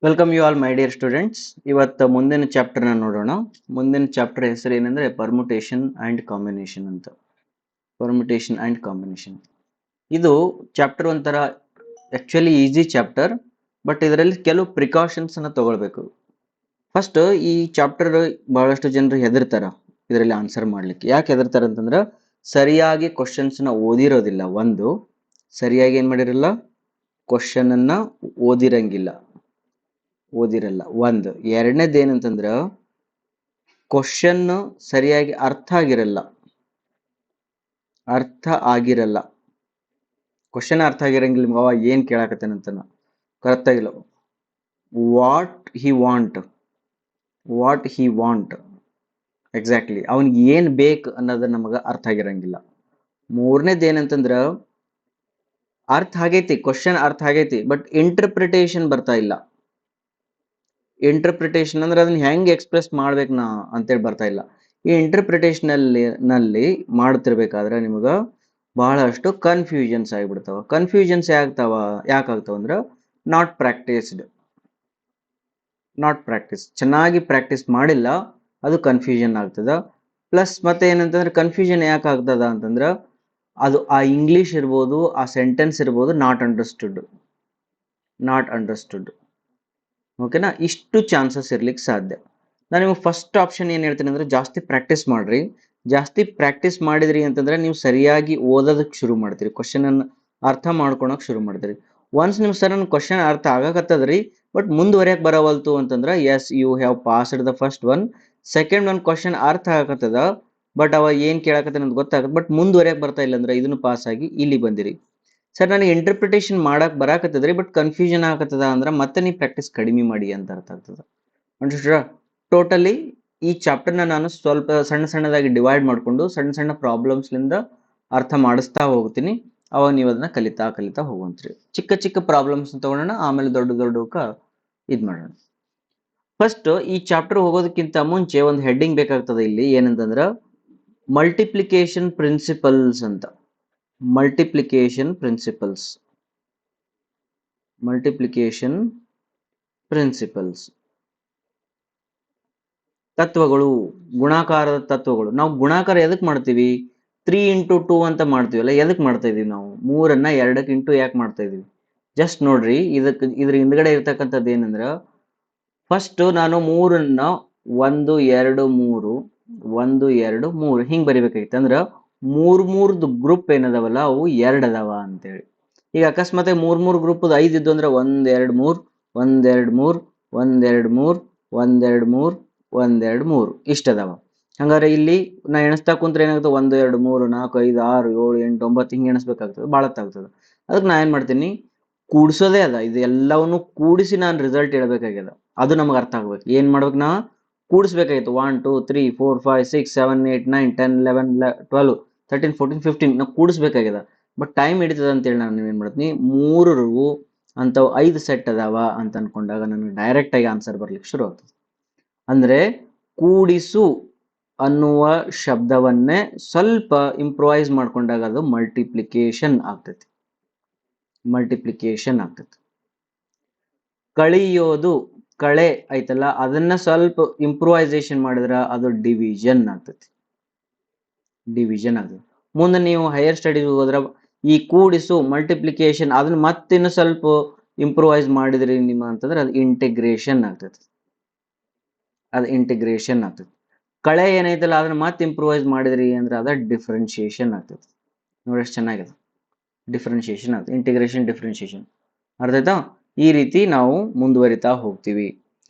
Welcome you all my dear students. ಇವತ್ತು ಮುಂದಿನ ಚಾಪ್ಟರ್ನ ನೋಡೋಣ. ಮುಂದಿನ ಚಾಪ್ಟರ್ ಹೆಸರು ಏನಂದ್ರೆ ಪರ್ಮುಟೇಷನ್ ಆ್ಯಂಡ್ ಕಾಂಬಿನೇಷನ್ ಅಂತ. ಪರ್ಮುಟೇಷನ್ ಆ್ಯಂಡ್ ಕಾಂಬಿನೇಷನ್ ಇದು ಚಾಪ್ಟರ್ ಒಂಥರ ಆ್ಯಕ್ಚುಲಿ ಈಸಿ ಚಾಪ್ಟರ್, ಬಟ್ ಇದರಲ್ಲಿ ಕೆಲವು ಪ್ರಿಕಾಷನ್ಸ್ ಅನ್ನ ತಗೊಳ್ಬೇಕು. ಫಸ್ಟ್ ಈ ಚಾಪ್ಟರ್ ಬಹಳಷ್ಟು ಜನರು ಹೆದರ್ತಾರ ಇದರಲ್ಲಿ ಆನ್ಸರ್ ಮಾಡ್ಲಿಕ್ಕೆ. ಯಾಕೆ ಹೆದರ್ತಾರ ಅಂತಂದ್ರೆ ಸರಿಯಾಗಿ ಕ್ವಶನ್ಸ್ನ ಓದಿರೋದಿಲ್ಲ. ಒಂದು, ಸರಿಯಾಗಿ ಏನ್ ಮಾಡಿರಲ್ಲ, ಕ್ವಶನ್ ಅನ್ನ ಓದಿರಲ್ಲ. ಒಂದು. ಎರಡನೇದು ಏನಂತಂದ್ರ ಕ್ವಶನ್ ಸರಿಯಾಗಿ ಅರ್ಥ ಆಗಿರಲ್ಲ. ಕ್ವಶನ್ ಅರ್ಥ ಆಗಿರಂಗಿಲ್ಲ. ಅವ ಏನ್ ಕೇಳಾಕತ್ತೇನಂತ ಕರೆಕ್ಟ್ ಆಗಿಲ್ಲ. ವಾಟ್ ಹಿ ವಾಂಟ್ ಎಕ್ಸಾಕ್ಟ್ಲಿ ಅವನಿಗೆ ಏನ್ ಬೇಕು ಅನ್ನೋದು ನಮಗ ಅರ್ಥ ಆಗಿರಂಗಿಲ್ಲ. ಮೂರನೇದು ಏನಂತಂದ್ರ ಅರ್ಥ ಆಗೈತಿ, ಕ್ವಶನ್ ಅರ್ಥ ಆಗೈತಿ, ಬಟ್ ಇಂಟರ್ಪ್ರಿಟೇಷನ್ ಬರ್ತಾ ಇಲ್ಲ. ಇಂಟರ್ಪ್ರಿಟೇಷನ್ ಅಂದ್ರೆ ಅದನ್ನ ಹೆಂಗ್ ಎಕ್ಸ್ಪ್ರೆಸ್ ಮಾಡ್ಬೇಕು ನಾ ಅಂತೇಳಿ ಬರ್ತಾ ಇಲ್ಲ. ಈ ಇಂಟರ್ಪ್ರಿಟೇಷನ್ ನಲ್ಲಿ ಮಾಡ್ತಿರ್ಬೇಕಾದ್ರೆ ನಿಮಗ ಬಹಳಷ್ಟು ಕನ್ಫ್ಯೂಷನ್ಸ್ ಆಗಿಬಿಡ್ತಾವ. ಕನ್ಫ್ಯೂಷನ್ಸ್ ಯಾಕಾಗ್ತಾವ ಅಂದ್ರೆ ನಾಟ್ ಪ್ರಾಕ್ಟೀಸ್, ಚೆನ್ನಾಗಿ ಪ್ರಾಕ್ಟೀಸ್ ಮಾಡಿಲ್ಲ, ಅದು ಕನ್ಫ್ಯೂಷನ್ ಆಗ್ತದ. ಪ್ಲಸ್ ಮತ್ತೆ ಏನಂತಂದ್ರೆ ಕನ್ಫ್ಯೂಷನ್ ಯಾಕೆ ಆಗ್ತದ ಅಂತಂದ್ರ ಅದು ಆ ಇಂಗ್ಲಿಷ್ ಇರ್ಬೋದು, ಆ ಸೆಂಟೆನ್ಸ್ ಇರ್ಬೋದು, ನಾಟ್ ಅಂಡರ್ಸ್ಟುಡ್. ಓಕೆನಾ? ಇಷ್ಟು ಚಾನ್ಸಸ್ ಇರ್ಲಿಕ್ಕೆ ಸಾಧ್ಯ. ನಾನು ನಿಮ್ಗೆ ಫಸ್ಟ್ ಆಪ್ಷನ್ ಏನ್ ಹೇಳ್ತೀನಿ ಅಂದ್ರೆ ಜಾಸ್ತಿ ಪ್ರಾಕ್ಟೀಸ್ ಮಾಡ್ರಿ. ಜಾಸ್ತಿ ಪ್ರಾಕ್ಟೀಸ್ ಮಾಡಿದ್ರಿ ಅಂತಂದ್ರೆ ನೀವು ಸರಿಯಾಗಿ ಓದೋದಕ್ಕೆ ಶುರು ಮಾಡ್ತೀರಿ, ಕ್ವಶನ್ ಅನ್ನ ಅರ್ಥ ಮಾಡ್ಕೊಳಕ್ ಶುರು ಮಾಡ್ತೀರಿ. ಒನ್ಸ್ ನಿಮ್ ಸಡನ್ ಕ್ವಶನ್ ಅರ್ಥ ಆಗಕತ್ತದ್ರಿ, ಬಟ್ ಮುಂದುವರಿಯಕ್ ಬರವಲ್ತು ಅಂತಂದ್ರ as you have passed the first one. Second one question ಅರ್ಥ ಆಗಕತ್ತದ, ಬಟ್ ಅವ ಏನ್ ಕೇಳಕತ್ತಾನ ಅಂತ ಗೊತ್ತಾಗತ್ತೆ, ಬಟ್ ಮುಂದುವರಿಯಕ್ ಬರ್ತಾ ಇಲ್ಲ ಅಂದ್ರೆ ಇದನ್ನು ಪಾಸ್ ಆಗಿ ಇಲ್ಲಿ ಬಂದಿರಿ. ಸರ್ ನನಗೆ ಇಂಟರ್ಪ್ರಿಟೇಷನ್ ಮಾಡಕ್ ಬರಾಕತ್ತದ್ರಿ, ಬಟ್ ಕನ್ಫ್ಯೂಷನ್ ಆಗತ್ತದ ಅಂದ್ರೆ ಮತ್ತೆ ನೀವು ಪ್ರಾಕ್ಟೀಸ್ ಕಡಿಮೆ ಮಾಡಿ ಅಂತ ಅರ್ಥ ಆಗ್ತದ. ಟೋಟಲಿ ಈ ಚಾಪ್ಟರ್ನ ನಾನು ಸ್ವಲ್ಪ ಸಣ್ಣದಾಗಿ ಡಿವೈಡ್ ಮಾಡಿಕೊಂಡು ಸಣ್ಣ ಪ್ರಾಬ್ಲಮ್ಸ್ಲಿಂದ ಅರ್ಥ ಮಾಡಿಸ್ತಾ ಹೋಗ್ತೀನಿ. ಅವಾಗ ನೀವು ಅದನ್ನ ಕಲಿತಾ ಹೋಗುವಂತ್ರಿ. ಚಿಕ್ಕ ಪ್ರಾಬ್ಲಮ್ಸ್ ತಗೊಳ್ಳೋಣ, ಆಮೇಲೆ ದೊಡ್ಡಕ್ಕ ಇದ್ ಮಾಡೋಣ. ಫಸ್ಟ್ ಈ ಚಾಪ್ಟರ್ ಹೋಗೋದಕ್ಕಿಂತ ಮುಂಚೆ ಒಂದು ಹೆಡ್ಡಿಂಗ್ ಬೇಕಾಗ್ತದೆ. ಇಲ್ಲಿ ಏನಂತಂದ್ರ ಮಲ್ಟಿಪ್ಲಿಕೇಶನ್ ಪ್ರಿನ್ಸಿಪಲ್ಸ್ ಅಂತ. ಮಲ್ಟಿಪ್ಲಿಕೇಶನ್ ಪ್ರಿನ್ಸಿಪಲ್ಸ್ ತತ್ವಗಳು, ಗುಣಾಕಾರದ ತತ್ವಗಳು. ನಾವು ಗುಣಾಕಾರ ಎದಕ್ ಮಾಡ್ತೀವಿ? 3 into 2 ಅಂತ ಮಾಡ್ತೀವಲ್ಲ, ಎದಕ್ ಮಾಡ್ತಾ ಇದೀವಿ ನಾವು? 3ಅನ್ನ 2ಕ್ಕೆ ಇಂಟು ಯಾಕೆ ಮಾಡ್ತಾ ಇದೀವಿ? ಜಸ್ಟ್ ನೋಡ್ರಿ, ಇದ್ರ ಹಿಂದ್ಗಡೆ ಇರ್ತಕ್ಕಂಥದ್ದು ಏನಂದ್ರ, ಫಸ್ಟ್ ನಾನು 3ಅನ್ನ 1 2 3 1 2 3 ಹಿಂಗ್ ಬರಿಬೇಕಾಗಿತ್ತು. ಅಂದ್ರ ಮೂರ್ದು ಗ್ರೂಪ್ ಏನದಾವಲ್ಲ ಅವು 2 ಅದಾವ ಅಂತೇಳಿ. ಈಗ ಅಕಸ್ಮಾತ್ 3 ಗ್ರೂಪ್ 5 ಇದ್ದು ಅಂದ್ರೆ 1 2 3 1 2 3 1 2 3 1 2 3 1 2 3 ಇಷ್ಟ ಅದಾವ. ಹಂಗಾರೆ ಇಲ್ಲಿ ನಾ ಎಣಿಸ್ತಾ ಕುಂತ್ರೆ ಏನಾಗುತ್ತೆ? 1 2 3 4 5 6 7 8 9 ಹಿಂಗೆ ಎಣಿಸ್ಬೇಕಾಗ್ತದೆ, ಬಾಳತ್ತಾಗ್ತದೆ. ಅದಕ್ಕೆ ನಾ ಏನ್ ಮಾಡ್ತೀನಿ, ಕೂಡಿಸೋದೇ ಅದ. ಇದು ಎಲ್ಲವನ್ನು ಕೂಡಿಸಿ ನಾನು ರಿಸಲ್ಟ್ ಹೇಳ್ಬೇಕಾಗ್ಯದ. ಅದು ನಮಗೆ ಅರ್ಥ ಆಗ್ಬೇಕು. ಏನ್ ಮಾಡ್ಬೇಕು? ನಾ ಕೂಡಿಸ್ಬೇಕಾಗಿತ್ತು. 1 2 3 4 5 6 7 8 9 10 11 12 13 14 15 ನಾವು ಕೂಡಿಸ್ಬೇಕಾಗ್ಯದ. ಬಟ್ ಟೈಮ್ ಹಿಡಿತದ ಅಂತೇಳಿ ನಾನು ಏನ್ ಮಾಡ್ತೀನಿ, 3 ಅಂತವ್ 5 ಸೆಟ್ ಅದಾವ ಅಂತ ಅನ್ಕೊಂಡಾಗ ನನಗೆ ಡೈರೆಕ್ಟ್ ಆಗಿ ಆನ್ಸರ್ ಬರ್ಲಿಕ್ಕೆ ಶುರು ಆಗ್ತದೆ. ಅಂದ್ರೆ ಕೂಡಿಸು ಅನ್ನುವ ಶಬ್ದವನ್ನೇ ಸ್ವಲ್ಪ ಇಂಪ್ರೂವೈಸ್ ಮಾಡ್ಕೊಂಡಾಗ ಅದು ಮಲ್ಟಿಪ್ಲಿಕೇಶನ್ ಆಗ್ತೈತಿ. ಕಳಿಯೋದು, ಕಳೆ ಐತಲ್ಲ, ಅದನ್ನ ಸ್ವಲ್ಪ ಇಂಪ್ರೂವೈಸೇಷನ್ ಮಾಡಿದ್ರ ಅದು ಡಿವಿಷನ್ ಆಗ್ತೈತಿ. ಮುಂದೆ ನೀವು ಹೈಯರ್ ಸ್ಟಡೀಸ್ ಹೋದ್ರ ಈ ಕೂಡಿಸು ಮಲ್ಟಿಪ್ಲಿಕೇಶನ್ ಅದನ್ನ ಮತ್ತಿನ್ನು ಸ್ವಲ್ಪ ಇಂಪ್ರೂವೈಸ್ ಮಾಡಿದ್ರಿ ನಿಮ್ಮ ಅಂತಂದ್ರೆ ಅದು ಇಂಟಿಗ್ರೇಷನ್ ಆಗ್ತೈತಿ. ಕಳೆ ಏನೈತಲ್ಲ ಅದನ್ನ ಮತ್ತೆ ಇಂಪ್ರೂವೈಸ್ ಮಾಡಿದ್ರಿ ಅಂದ್ರೆ ಅದ ಡಿಫ್ರೆನ್ಶಿಯೇಷನ್ ಆಗ್ತೈತಿ. ನೋಡಿ ಎಷ್ಟು ಚೆನ್ನಾಗಿದೆ. ಡಿಫ್ರೆನ್ಶಿಯೇಷನ್ ಆಗ್ತದೆ, ಇಂಟಿಗ್ರೇಷನ್ ಡಿಫ್ರೆನ್ಶಿಯೇಷನ್. ಅರ್ಥ ಆಯ್ತಾ? ಈ ರೀತಿ ನಾವು ಮುಂದುವರಿತಾ ಹೋಗ್ತೀವಿ.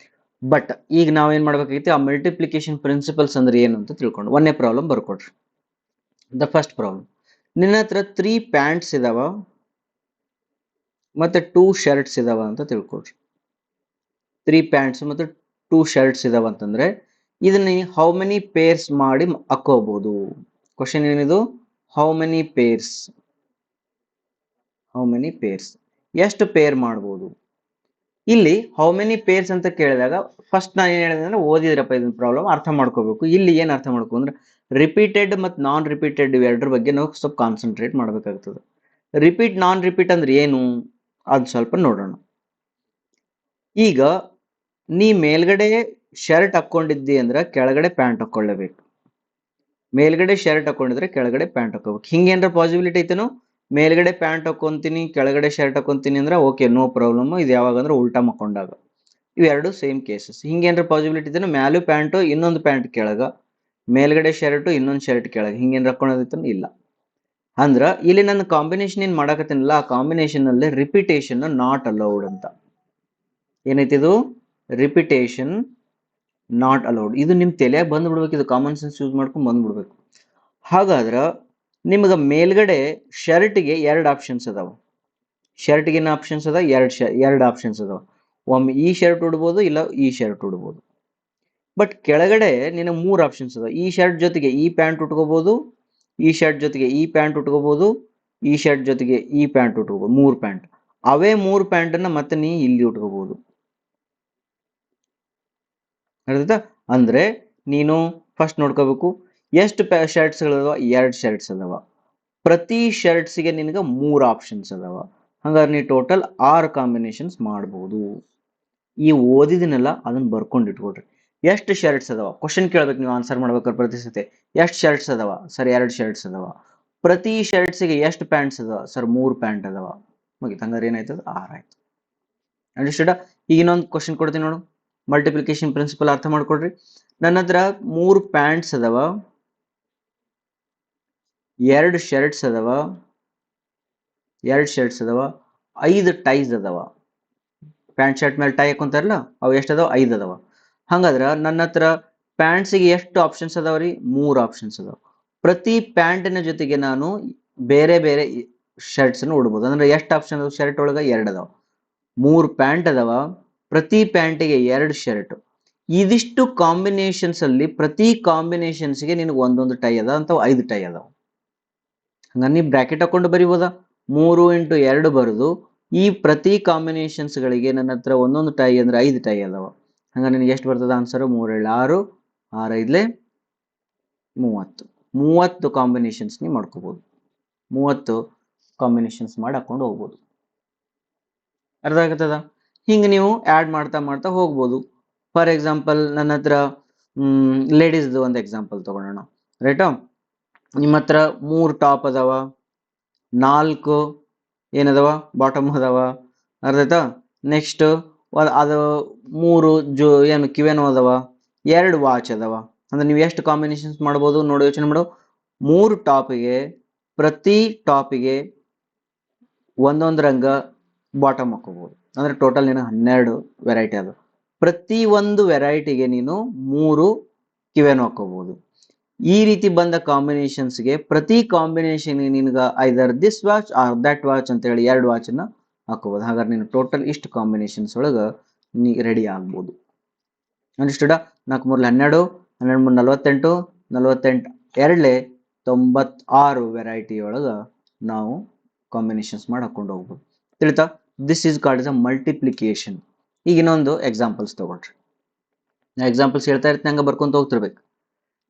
ಬಟ್ ಈಗ ನಾವ್ ಏನ್ ಮಾಡ್ಬೇಕಾಗಿತ್ತು, ಆ ಮಲ್ಟಿಪ್ಲಿಕೇಶನ್ ಪ್ರಿನ್ಸಿಪಲ್ಸ್ ಅಂದ್ರೆ ಏನು ಅಂತ ತಿಳ್ಕೊಂಡು ಒಂದೇ ಪ್ರಾಬ್ಲಮ್ ಬರ್ಕೊಡ್ರಿ. ದ ಫಸ್ಟ್ ಪ್ರಾಬ್ಲಮ್, ನಿನ್ನ ಹತ್ರ 3 ಪ್ಯಾಂಟ್ಸ್ ಇದಾವ ಮತ್ತೆ 2 ಶರ್ಟ್ಸ್ ಇದಾವ ಅಂತ ತಿಳ್ಕೊಡ್ರಿ. 3 ಪ್ಯಾಂಟ್ಸ್ ಮತ್ತೆ 2 ಶರ್ಟ್ಸ್ ಇದಾವ ಅಂತಂದ್ರೆ ಇದನ್ನ ಹೌ ಮೆನಿ ಪೇರ್ಸ್ ಮಾಡಿ ಹಾಕೋಬಹುದು? ಕ್ವಶನ್ ಏನಿದು? ಹೌ ಮೆನಿ ಪೇರ್ಸ್, ಎಷ್ಟು ಪೇರ್ ಮಾಡ್ಬೋದು? ಇಲ್ಲಿ ಹೌ ಮೆನಿ ಪೇರ್ಸ್ ಅಂತ ಕೇಳಿದಾಗ ಫಸ್ಟ್ ನಾನು ಏನ್ ಹೇಳಿದೆ ಅಂದ್ರೆ ಓದಿದ್ರಪ್ಪ ಇದನ್ನ ಪ್ರಾಬ್ಲಮ್ ಅರ್ಥ ಮಾಡ್ಕೋಬೇಕು. ಇಲ್ಲಿ ಏನ್ ಅರ್ಥ ಮಾಡ್ಕೋ ಅಂದ್ರೆ ರಿಪೀಟೆಡ್ ಮತ್ತು ನಾನ್ ರಿಪೀಟೆಡ್ ಇವೆರಡರ ಬಗ್ಗೆ ನಾವು ಸ್ವಲ್ಪ ಕಾನ್ಸಂಟ್ರೇಟ್ ಮಾಡ್ಬೇಕಾಗ್ತದೆ. ರಿಪೀಟ್ ನಾನ್ ರಿಪೀಟ್ ಅಂದ್ರೆ ಏನು ಅದು ಸ್ವಲ್ಪ ನೋಡೋಣ. ಈಗ ನೀ ಮೇಲ್ಗಡೆ ಶರ್ಟ್ ಹಾಕೊಂಡಿದ್ದಿ ಅಂದ್ರ ಕೆಳಗಡೆ ಪ್ಯಾಂಟ್ ಹಾಕೊಳ್ಳೇಬೇಕು. ಮೇಲ್ಗಡೆ ಶರ್ಟ್ ಹಾಕೊಂಡಿದ್ರೆ ಕೆಳಗಡೆ ಪ್ಯಾಂಟ್ ಹಾಕೋಬೇಕು. ಹಿಂಗೇನ್ರ ಪಾಸಿಬಿಲಿಟಿ ಐತೇನೋ? ಮೇಲ್ಗಡೆ ಪ್ಯಾಂಟ್ ಹಾಕೊಂತೀನಿ ಕೆಳಗಡೆ ಶರ್ಟ್ ಹಾಕೊಂತೀನಿ ಅಂದ್ರೆ ಓಕೆ, ನೋ ಪ್ರಾಬ್ಲಮ್. ಇದು ಯಾವಾಗ ಅಂದ್ರೆ ಉಲ್ಟಾ ಮಕ್ಕೊಂಡಾಗ. ಇವೆರಡು ಸೇಮ್ ಕೇಸಸ್. ಹಿಂಗೇನ್ರ ಪಾಸಿಬಿಲಿಟಿ ಇದೆನೋ? ಮ್ಯಾಲೂ ಪ್ಯಾಂಟು ಇನ್ನೊಂದು ಪ್ಯಾಂಟ್ ಕೆಳಗ, ಮೇಲ್ಗಡೆ ಶರ್ಟ್ ಇನ್ನೊಂದು ಶರ್ಟ್ ಕೆಳಗೆ, ಹಿಂಗೇನ್ ಹಾಕೊಳ್ಳೋದಿತ್ತನ? ಇಲ್ಲ. ಅಂದ್ರ ಇಲ್ಲಿ ನನ್ನ ಕಾಂಬಿನೇಷನ್ ಏನ್ ಮಾಡಾಕತ್ತೀನಲ್ಲ, ಆ ಕಾಂಬಿನೇಷನ್ ಅಲ್ಲಿ ರಿಪಿಟೇಷನ್ ನಾಟ್ ಅಲೌಡ್ ಅಂತ. ಏನೈತಿ ಇದು? Repetition not allowed. ಇದು ನಿಮ್ ತಲೆಯಾಗ ಬಂದ್ಬಿಡ್ಬೇಕು. ಇದು ಕಾಮನ್ ಸೆನ್ಸ್ ಯೂಸ್ ಮಾಡ್ಕೊಂಡು ಬಂದ್ಬಿಡ್ಬೇಕು. ಹಾಗಾದ್ರ ನಿಮ್ಗ ಮೇಲ್ಗಡೆ ಶರ್ಟ್ಗೆ ಎರಡು ಆಪ್ಷನ್ಸ್ ಅದಾವ. ಶರ್ಟ್ಗೆ ಏನು ಆಪ್ಷನ್ಸ್ ಅದ? ಎರಡು ಆಪ್ಷನ್ಸ್ ಅದಾವ. ಒಮ್ಮೆ ಈ ಶರ್ಟ್ ಉಡ್ಬೋದು, ಇಲ್ಲ ಈ ಶರ್ಟ್ ಉಡ್ಬೋದು. ಬಟ್ ಕೆಳಗಡೆ ನಿನಗೆ ಮೂರು ಆಪ್ಷನ್ಸ್ ಅದಾವ. ಈ ಶರ್ಟ್ ಜೊತೆಗೆ ಈ ಪ್ಯಾಂಟ್ ಉಟ್ಕೋಬಹುದು, ಈ ಶರ್ಟ್ ಜೊತೆಗೆ ಈ ಪ್ಯಾಂಟ್ ಉಟ್ಕೋಬಹುದು, ಈ ಶರ್ಟ್ ಜೊತೆಗೆ ಈ ಪ್ಯಾಂಟ್ ಉಟ್ಕೋಬಹುದು. ಮೂರು ಪ್ಯಾಂಟ್. ಅವೇ ಮೂರು ಪ್ಯಾಂಟ್ ಅನ್ನ ಮತ್ತೆ ನೀ ಇಲ್ಲಿ ಉಟ್ಕೋಬಹುದು. ಅರ್ಥ? ಅಂದ್ರೆ ನೀನು ಫಸ್ಟ್ ನೋಡ್ಕೋಬೇಕು, ಎಷ್ಟು ಶರ್ಟ್ಸ್ ಅದಾವ? ಎರಡು ಶರ್ಟ್ಸ್ ಅದಾವ. ಪ್ರತಿ ಶರ್ಟ್ಸ್ಗೆ ನಿನಗೆ ಮೂರು ಆಪ್ಷನ್ಸ್ ಅದಾವ. ಹಂಗಾರೆ ನೀ ಟೋಟಲ್ 6 ಕಾಂಬಿನೇಷನ್ಸ್ ಮಾಡ್ಬೋದು. ಈ ಓದಿದನೆಲ್ಲ ಅದನ್ನ ಬರ್ಕೊಂಡು ಇಟ್ಕೊಡ್ರಿ. ಎಷ್ಟು ಶರ್ಟ್ಸ್ ಅದಾವ? ಕ್ವಶನ್ ಕೇಳ್ಬೇಕು ನೀವು ಆನ್ಸರ್ ಮಾಡ್ಬೇಕಾದ್ರೆ ಪ್ರತಿ ಸತಿ. ಎಷ್ಟು ಶರ್ಟ್ಸ್ ಅದಾವ? ಸರ್ 2 ಶರ್ಟ್ಸ್ ಅದಾವ. ಪ್ರತಿ ಶರ್ಟ್ಸ್ಗೆ ಎಷ್ಟು ಪ್ಯಾಂಟ್ಸ್ ಅದಾವ? ಸರ್ 3 ಪ್ಯಾಂಟ್ ಅದಾವ. ಮುಗಿತು. ಹಂಗಾರೆ ಏನಾಯ್ತದ? 6 ಆಯ್ತು. ಅಂಡರ್ಸ್ಟುಡ್? ಈಗ ಇನ್ನೊಂದು ಕ್ವಶನ್ ಕೊಡ್ತೀನಿ ನೋಡು. ಮಲ್ಟಿಪ್ಲಿಕೇಶನ್ ಪ್ರಿನ್ಸಿಪಲ್ ಅರ್ಥ ಮಾಡ್ಕೊಡ್ರಿ. ನನ್ನ ಹತ್ರ 3 ಪ್ಯಾಂಟ್ಸ್ ಅದಾವ, 2 ಶರ್ಟ್ಸ್ ಅದಾವ, 5 ಟೈಸ್ ಅದಾವ. ಪ್ಯಾಂಟ್ ಶರ್ಟ್ ಮೇಲೆ ಟೈ ಹಾಕೊಂತಾರಲ್ಲ, ಅವು ಎಷ್ಟು ಅದಾವ? 5 ಅದಾವ. ಹಂಗಾದ್ರ ನನ್ನ ಹತ್ರ ಪ್ಯಾಂಟ್ಸಿಗೆ ಎಷ್ಟು ಆಪ್ಷನ್ಸ್ ಅದಾವ್ರಿ? 3 ಆಪ್ಷನ್ಸ್ ಅದಾವ. ಪ್ರತಿ ಪ್ಯಾಂಟಿನ ಜೊತೆಗೆ ನಾನು ಬೇರೆ ಬೇರೆ ಶರ್ಟ್ಸ್ ಅನ್ನು ಉಡ್ಬೋದು. ಅಂದ್ರೆ ಎಷ್ಟು ಆಪ್ಷನ್ ಅದಾವ ಶರ್ಟ್ ಒಳಗ? 2 ಅದಾವ. 3 ಪ್ಯಾಂಟ್ ಅದಾವ, ಪ್ರತಿ ಪ್ಯಾಂಟಿಗೆ 2 ಶರ್ಟ್. ಇದಿಷ್ಟು ಕಾಂಬಿನೇಷನ್ಸ್ ಅಲ್ಲಿ ಪ್ರತಿ ಕಾಂಬಿನೇಷನ್ಸ್ಗೆ ನಿನಗೆ ಒಂದೊಂದು ಟೈ ಅದ ಅಂತ 5 ಟೈ ಅದಾವ. ಹಂಗ ನೀವು ಬ್ರಾಕೆಟ್ ಹಾಕೊಂಡು ಬರಿಬೋದ? 3 ಇಂಟು 2 ಬರೆದು ಈ ಪ್ರತಿ ಕಾಂಬಿನೇಷನ್ಸ್ ಗಳಿಗೆ ನನ್ನ ಹತ್ರ ಒಂದೊಂದು ಟೈ ಅಂದ್ರೆ 5 ಟೈ ಅದಾವ. ಹಂಗ ನಿನಗೆ ಎಷ್ಟು ಬರ್ತದ ಆನ್ಸರ್? 3 7 6 6 5 30 ಕಾಂಬಿನೇಷನ್ಸ್ ನೀವು ಮಾಡ್ಕೋಬಹುದು. 30 ಕಾಂಬಿನೇಷನ್ಸ್ ಮಾಡಿ ಹಾಕೊಂಡು ಹೋಗ್ಬೋದು. ಅರ್ಥ ಆಗತ್ತದ? ಹಿಂಗೆ ನೀವು ಆ್ಯಡ್ ಮಾಡ್ತಾ ಮಾಡ್ತಾ ಹೋಗ್ಬೋದು. ಫಾರ್ ಎಕ್ಸಾಂಪಲ್ ನನ್ನ ಹತ್ರ ಲೇಡೀಸ್ದು ಒಂದು ಎಕ್ಸಾಂಪಲ್ ತಗೊಳ್ಳೋಣ. ರೈಟಾ? ನಿಮ್ಮ ಹತ್ರ 3 ಟಾಪ್ ಅದಾವ, 4 ಏನದವ? ಬಾಟಮ್ ಅದಾವ. ಅರ್ಥ? ನೆಕ್ಸ್ಟ್ ಅದು 3 ಏನು ಕಿವೆನೋ ಅದಾವ, 2 ವಾಚ್ ಅದಾವ. ಅಂದ್ರೆ ನೀವು ಎಷ್ಟು ಕಾಂಬಿನೇಷನ್ಸ್ ಮಾಡ್ಬೋದು ನೋಡಿ, ಯೋಚನೆ ಮಾಡು. 3 ಟಾಪಿಗೆ, ಪ್ರತಿ ಟಾಪಿಗೆ ಒಂದೊಂದು ರಂಗ ಬಾಟಮ್ ಹಾಕೋಬಹುದು. ಅಂದ್ರೆ ಟೋಟಲ್ ನೀನು 12 ವೆರೈಟಿ ಅದು. ಪ್ರತಿ ಒಂದು ವೆರೈಟಿಗೆ ನೀನು 3 ಕಿವೆನೋ ಹಾಕೋಬಹುದು. ಈ ರೀತಿ ಬಂದ ಕಾಂಬಿನೇಷನ್ಸ್ಗೆ ಪ್ರತಿ ಕಾಂಬಿನೇಷನ್ ನಿನ್ಗೆ either this watch or that watch ಅಂತ ಹೇಳಿ 2 ವಾಚ್ ಅನ್ನ ಹಾಕೋಬಹುದು. ಹಾಗಾದ್ರೆ ನೀನು ಟೋಟಲ್ ಇಷ್ಟು ಕಾಂಬಿನೇಷನ್ಸ್ ಒಳಗ ನೀ ರೆಡಿ ಆಗ್ಬೋದು. ಅಂಡರ್ಸ್ಟುಡ್? 4 3 12, 12 3 48, 48 2 96 ವೆರೈಟಿ ಒಳಗ ನಾವು ಕಾಂಬಿನೇಷನ್ಸ್ ಮಾಡಿ ಹಾಕೊಂಡು ಹೋಗ್ಬೋದು. ತಿಳಿತಾ? This is called as a multiplication. ಈಗ ಇನ್ನೊಂದು ಎಕ್ಸಾಂಪಲ್ಸ್ ತಗೊಳ್ರಿ. ನಾ ಎಕ್ಸಾಂಪಲ್ಸ್ ಹೇಳ್ತಾ ಇರ್ತೀನಿ, ಹಂಗ ಬರ್ಕೊಂತ ಹೋಗ್ತಿರ್ಬೇಕು.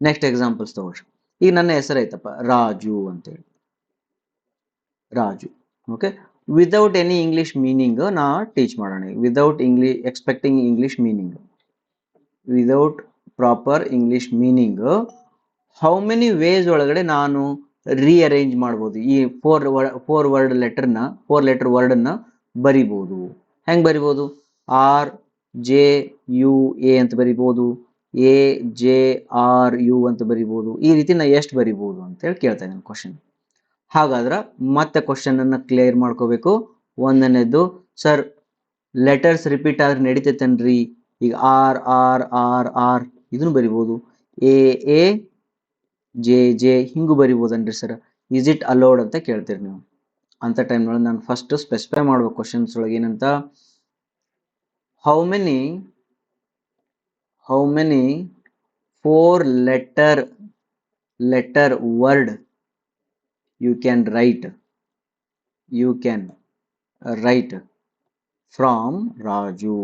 ನೆಕ್ಸ್ಟ್ ಎಕ್ಸಾಂಪಲ್ಸ್ ತಗೊಳ್ರಿ. ಈಗ ನನ್ನ ಹೆಸರು ಐತಪ್ಪ ರಾಜು ಅಂತೇಳಿ. Raju. Okay? Without any English meaning ನಾ ಟೀಚ್ ಮಾಡೋಣ. Without expecting English meaning, without proper English meaning, how many ways ಒಳಗಡೆ ನಾನು ರೀಅರೇಂಜ್ ಮಾಡ್ಬೋದು? ಈ 4 ಲೆಟರ್ ವರ್ಡ್ ಅನ್ನ ಬರಿಬಹುದು. ಹೆಂಗ್ ಬರಿಬಹುದು? RJUA ಅಂತ ಬರಿಬಹುದು, AJRU ಅಂತ ಬರಿಬಹುದು. ಈ ರೀತಿ ನಾ ಎಷ್ಟು ಬರಿಬಹುದು ಅಂತ ಹೇಳಿ ಕೇಳ್ತಾ ಇದ್ದೀನಿ ಕ್ವಶನ್. ಹಾಗಾದ್ರೆ ಮತ್ತೆ ಕ್ವಶನ್ ಅನ್ನ ಕ್ಲಿಯರ್ ಮಾಡ್ಕೋಬೇಕು. ಒಂದನೇದು, ಸರ್ ಲೆಟರ್ಸ್ ರಿಪೀಟ್ ಆದ್ರೆ ನಡೀತೈತೇನ್ರಿ? ಈಗ R ಇದನ್ನು ಬರಿಬಹುದು, AAJJ ಹಿಂಗೂ ಬರಿಬಹುದನ್ರಿ ಸರ್, ಇಸ್ ಇಟ್ ಅಲೋಡ್ ಅಂತ ಕೇಳ್ತೀರಿ ನೀವು. ಅಂತ ಟೈಮ್ ಒಳಗೆ ನಾನು ಫಸ್ಟ್ ಸ್ಪೆಸಿಫೈ ಮಾಡ್ಬೇಕು ಕ್ವಶನ್ಸ್ ಒಳಗೆ ಏನಂತ, how many 4 letter word you can write from Raju.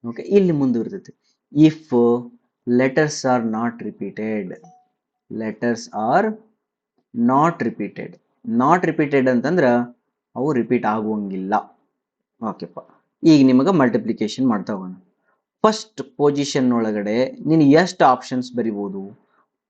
Okay, ಇಲ್ಲಿ ಮುಂದುವರಿತೈತಿ. If letters are not repeated ಅಂತಂದ್ರ ಅವು ರಿಪೀಟ್ ಆಗುವಂಗಿಲ್ಲ. ಓಕೆಪ್ಪ, ಈಗ ನಿಮಗೆ ಮಲ್ಟಿಪ್ಲಿಕೇಶನ್ ಮಾಡ್ತಾ ಹೋಗೋಣ. ಫಸ್ಟ್ ಪೊಸಿಷನ್ ಒಳಗಡೆ ನೀನು ಎಷ್ಟು ಆಪ್ಷನ್ಸ್ ಬರಿಬೋದು?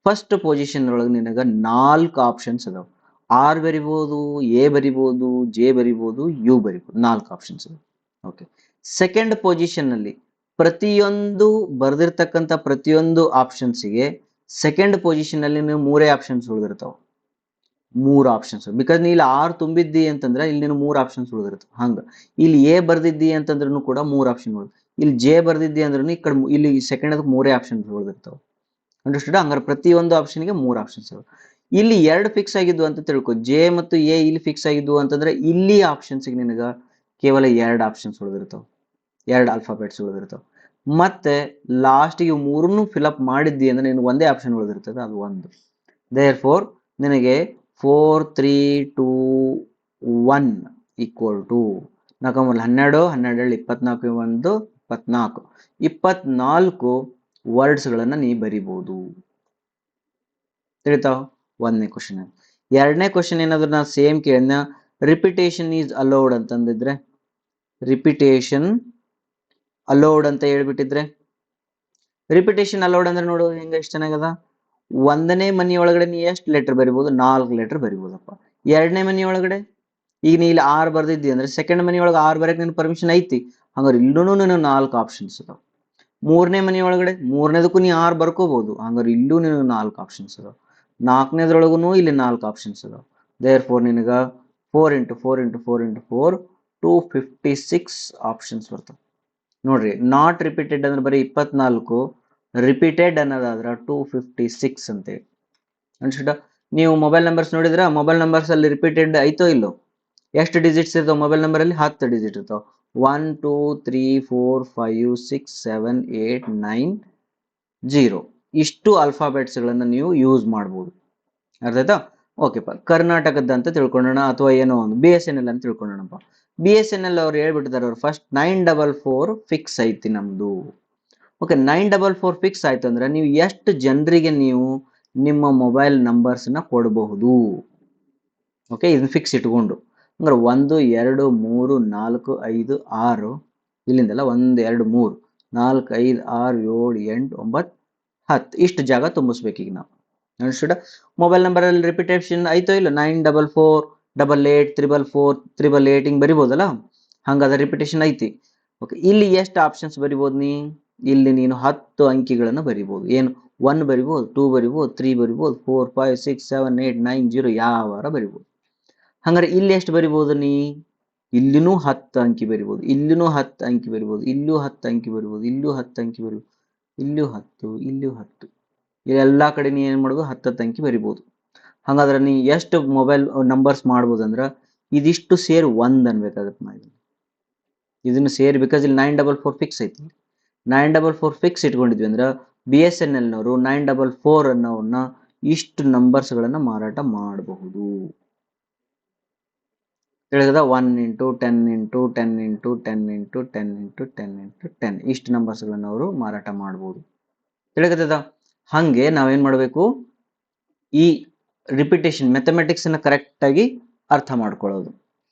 ಫಸ್ಟ್ ಪೊಸಿಷನ್ ಒಳಗೆ ನಿನಗೆ 4 ಆಪ್ಷನ್ಸ್ ಅದಾವ. ಆರ್ ಬರಿಬೋದು, ಎ ಬರಿಬೋದು, ಜೆ ಬರಿಬೋದು, ಯು ಬರಿಬೋದು, 4 ಆಪ್ಷನ್ಸ್ ಅದಾವ. ಓಕೆ, ಸೆಕೆಂಡ್ ಪೊಸಿಷನ್ ಅಲ್ಲಿ ಪ್ರತಿಯೊಂದು ಬರೆದಿರ್ತಕ್ಕಂಥ ಪ್ರತಿಯೊಂದು ಆಪ್ಷನ್ಸ್ಗೆ ಸೆಕೆಂಡ್ ಪೊಸಿಷನ್ ಅಲ್ಲಿ ನೀವು 3 ಆಪ್ಷನ್ಸ್ ಉಳಿದಿರ್ತಾವ. 3 ಆಪ್ಷನ್ಸ್, ಬಿಕಾಸ್ ನೀ ಇಲ್ಲಿ 6 ತುಂಬಿದ್ದಿ ಅಂತಂದ್ರೆ ಇಲ್ಲಿ ನೀನು 3 ಆಪ್ಷನ್ಸ್ ಉಳಿದಿರ್ತಾವ. ಹಂಗ ಇಲ್ಲಿ ಎ ಬರ್ದಿದ್ದಿ ಅಂತಂದ್ರೂ ಕೂಡ 3 ಆಪ್ಷನ್ ಉಳಿದ. ಇಲ್ಲಿ ಜೆ ಬರ್ದಿದ್ದಿ ಅಂದ್ರೂ ಈ ಕಡೆ ಇಲ್ಲಿ ಸೆಕೆಂಡ್ ಅದಕ್ಕೆ 3 ಆಪ್ಷನ್ಸ್ ಉಳಿದಿರ್ತಾವ. ಅಂಡರ್ಸ್ಟುಡ್? ಹಂಗಾರೆ ಪ್ರತಿಯೊಂದು ಆಪ್ಷನ್ಗೆ 3 ಆಪ್ಷನ್ಸ್ ಅವ. ಇಲ್ಲಿ 2 ಫಿಕ್ಸ್ ಆಗಿದ್ವು ಅಂತ ತಿಳ್ಕೊ. ಜೆ ಮತ್ತು ಎ ಇಲ್ಲಿ ಫಿಕ್ಸ್ ಆಗಿದ್ವು ಅಂತಂದ್ರೆ ಇಲ್ಲಿ ಆಪ್ಷನ್ಸ್ಗೆ ನಿನಗ ಕೇವಲ 2 ಆಪ್ಷನ್ಸ್ ಉಳಿದಿರ್ತಾವ, 2 ಆಲ್ಫಾಬೆಟ್ಸ್ ಉಳಿದಿರ್ತಾವ. ಮತ್ತೆ ಲಾಸ್ಟ್ಗೆ 3 ಫಿಲ್ಅಪ್ ಮಾಡಿದ್ದಿ ಅಂದ್ರೆ ನಿನಗೆ ಒಂದೇ ಆಪ್ಷನ್ ಉಳಿದಿರ್ತದೆ, ಅದು 1. ದೇರ್ ಫೋರ್ ನಿನಗೆ 4 3 2 1 ಈಕ್ವಲ್ ಟು 4 12 12 24 1 24 24 ವರ್ಡ್ಸ್ಗಳನ್ನು ನೀ ಬರಿಬಹುದು. ತಿಳಿತಾವ? 1ನೇ ಕ್ವಶನ್. 2ನೇ ಕ್ವಶನ್ ಏನಾದ್ರು ನಾ ಸೇಮ್ ಕೇಳಿದ್ನ, ರಿಪಿಟೇಷನ್ ಈಸ್ ಅಲೌಡ್ ಅಂತಂದಿದ್ರೆ, ರಿಪಿಟೇಷನ್ ಅಲೌಡ್ ಅಂತ ಹೇಳ್ಬಿಟ್ಟಿದ್ರೆ, ರಿಪಿಟೇಷನ್ ಅಲೌಡ್ ಅಂದ್ರೆ ನೋಡು ಹೆಂಗ ಎಷ್ಟು ಚೆನ್ನಾಗದ. 1ನೇ ಮನಿ ಒಳಗಡೆ ನೀ ಎಷ್ಟು ಲೆಟರ್ ಬರಿಬಹುದು? 4 ಲೆಟರ್ ಬರಿಬಹುದಪ್ಪ. 2ನೇ ಮನಿ ಒಳಗಡೆ ಈಗ ನೀ ಇಲ್ಲಿ 6 ಬರ್ದಿದ್ದಿ ಅಂದ್ರೆ ಸೆಕೆಂಡ್ ಮನಿ ಒಳಗೆ 6 ಬರಕ್ ನಿನ್ ಪರ್ಮಿಷನ್ ಐತಿ. ಹಂಗಾರೆ ಇಲ್ಲೂ ನೀನು 4 ಆಪ್ಷನ್ಸ್ ಅದಾವ. 3ನೇ ಮನಿ ಒಳಗಡೆ 3ನೇದಕ್ಕೂ ನೀ 6 ಬರ್ಕೋಬಹುದು. ಹಂಗಾರೆ ಇಲ್ಲೂ ನಿನಗೆ 4 ಆಪ್ಷನ್ಸ್ ಅದಾವ. 4ನೇದ್ರೊಳಗೂ ಇಲ್ಲಿ 4 ಆಪ್ಷನ್ಸ್ ಅದಾವ. ದೇರ್ ಫೋರ್ ನಿನಗ 4 ಇಂಟು 4 ಇಂಟು 4 ಇಂಟು 4 256 ಆಪ್ಷನ್ಸ್ ಬರ್ತವೆ. ನೋಡ್ರಿ, ನಾಟ್ ರಿಪೀಟೆಡ್ ಅಂದ್ರೆ ಬರೀ 24, ರಿಪೀಟೆಡ್ ಅನ್ನೋದಾದ್ರ 256 ಅಂತೇಳಿ. ಅನ್ಸುತ್ತ ನೀವು ಮೊಬೈಲ್ ನಂಬರ್ಸ್ ನೋಡಿದ್ರ, ಮೊಬೈಲ್ ನಂಬರ್ಸ್ ಅಲ್ಲಿ ರಿಪೀಟೆಡ್ ಐತೋ ಇಲ್ಲೋ? ಎಷ್ಟು ಡಿಜಿಟ್ಸ್ ಇರ್ತಾವ ಮೊಬೈಲ್ ನಂಬರ್ ಅಲ್ಲಿ? 10 ಡಿಜಿಟ್ ಇರ್ತಾವ. 1 2 3 4 5 6 7 8 9 0 ಇಷ್ಟು ಆಲ್ಫಾಬೆಟ್ಸ್ ಗಳನ್ನ ನೀವು ಯೂಸ್ ಮಾಡಬಹುದು. ಅರ್ಥ ಆಯ್ತಾ? ಓಕೆಪ್ಪ, ಕರ್ನಾಟಕದ ಅಂತ ತಿಳ್ಕೊಳ್ಳೋಣ, ಅಥವಾ ಏನೋ ಒಂದು BSNL ಅಂತ ತಿಳ್ಕೊಳ್ಳೋಣಪ್ಪ. BSNL ಅವ್ರು ಹೇಳ್ಬಿಟ್ಟಿದ್ದಾರೆ, ಅವ್ರು ಫಸ್ಟ್ 944 ಫಿಕ್ಸ್ ಐತಿ ನಮ್ದು. ಓಕೆ, 944 ಫಿಕ್ಸ್ ಆಯ್ತು ಅಂದ್ರೆ ನೀವು ಎಷ್ಟು ಜನರಿಗೆ ನೀವು ನಿಮ್ಮ ಮೊಬೈಲ್ ನಂಬರ್ಸ್ ನ ಕೊಡಬಹುದು? ಓಕೆ, ಇದನ್ನ ಫಿಕ್ಸ್ ಇಟ್ಕೊಂಡು ಅಂದ್ರೆ 1 2 3 4 5 6 ಇಲ್ಲಿಂದಲ್ಲ 1 2 3 4 5 6 7 8 9 10 ಇಷ್ಟು ಜಾಗ ತುಂಬಿಸ್ಬೇಕೀಗ ನಾವು. ಅನ್ಸ್ಟುಡ? ಮೊಬೈಲ್ ನಂಬರ್ ಅಲ್ಲಿ ರಿಪಿಟೇಷನ್ ಆಯ್ತೋ ಇಲ್ಲ? 944 88 444 888 ಹಿಂಗ್ ಬರಿಬೋದಲ್ಲ, ಹಂಗಾದ ರಿಪಿಟೇಷನ್ ಐತಿ. ಓಕೆ, ಇಲ್ಲಿ ಎಷ್ಟು ಆಪ್ಷನ್ಸ್ ಬರಿಬೋದು ನೀ? ಇಲ್ಲಿ ನೀನು 10 ಅಂಕಿಗಳನ್ನು ಬರಿಬಹುದು. ಏನು? 1 ಬರಿಬಹುದು, 2 ಬರಿಬಹುದು, 3 ಬರಿಬಹುದು, 4 5 6 7 8 9 0 ಯಾವಾರ ಬರಿಬಹುದು. ಹಂಗಾರೆ ಇಲ್ಲಿ ಎಷ್ಟು ಬರಿಬಹುದು ನೀ? ಇಲ್ಲಿನೂ 10 ಅಂಕಿ ಬರಿಬಹುದು, ಇಲ್ಲಿನೂ 10 ಅಂಕಿ ಬರಿಬಹುದು, ಇಲ್ಲೂ 10 ಅಂಕಿ ಬರಿಬಹುದು, ಇಲ್ಲೂ 10 ಅಂಕಿ ಬರಿಬಹುದು, ಇಲ್ಲೂ 10, ಇಲ್ಲೂ 10, ಎಲ್ಲಾ ಕಡೆ ನೀ ಏನ್ ಮಾಡ್ಬೋದು? 10 ಅಂಕಿ ಬರಿಬಹುದು. ಹಂಗಾದ್ರೆ ನೀ ಎಷ್ಟು ಮೊಬೈಲ್ ನಂಬರ್ಸ್ ಮಾಡ್ಬೋದು ಅಂದ್ರ ಇದಿಷ್ಟು ಸೇರಿ 1 ಅನ್ಬೇಕಾಗತ್ತೆ. ನಾ ಇದನ್ನು ಸೇರಿ, ಬಿಕಾಸ್ ಇಲ್ಲಿ 944 ಫಿಕ್ಸ್ ಐತಿ. 944 ಫಿಕ್ಸ್ ಇಟ್ಕೊಂಡಿದ್ವಿ ಅಂದ್ರೆ BSNL ನವರು 944 ಅನ್ನೋನ್ನ ಇಷ್ಟು ನಂಬರ್ಸ್ ಗಳನ್ನ ಮಾರಾಟ ಮಾಡಬಹುದು. ತಿಳಿದ? 1 into 10 into 10 into 10 into 10 into 10 into 10 ಇಷ್ಟು ನಂಬರ್ಸ್ ಗಳನ್ನ ಅವರು ಮಾರಾಟ ಮಾಡಬಹುದು. ತಿಳಿದ? ಹಂಗೆ ನಾವೇನ್ ಮಾಡಬೇಕು? ಈ ರಿಪಿಟೇಷನ್ ಮ್ಯಾಥಮೆಟಿಕ್ಸ್ ಅನ್ನ ಕರೆಕ್ಟ್ ಆಗಿ ಅರ್ಥ ಮಾಡ್ಕೊಳ್ಳೋದು.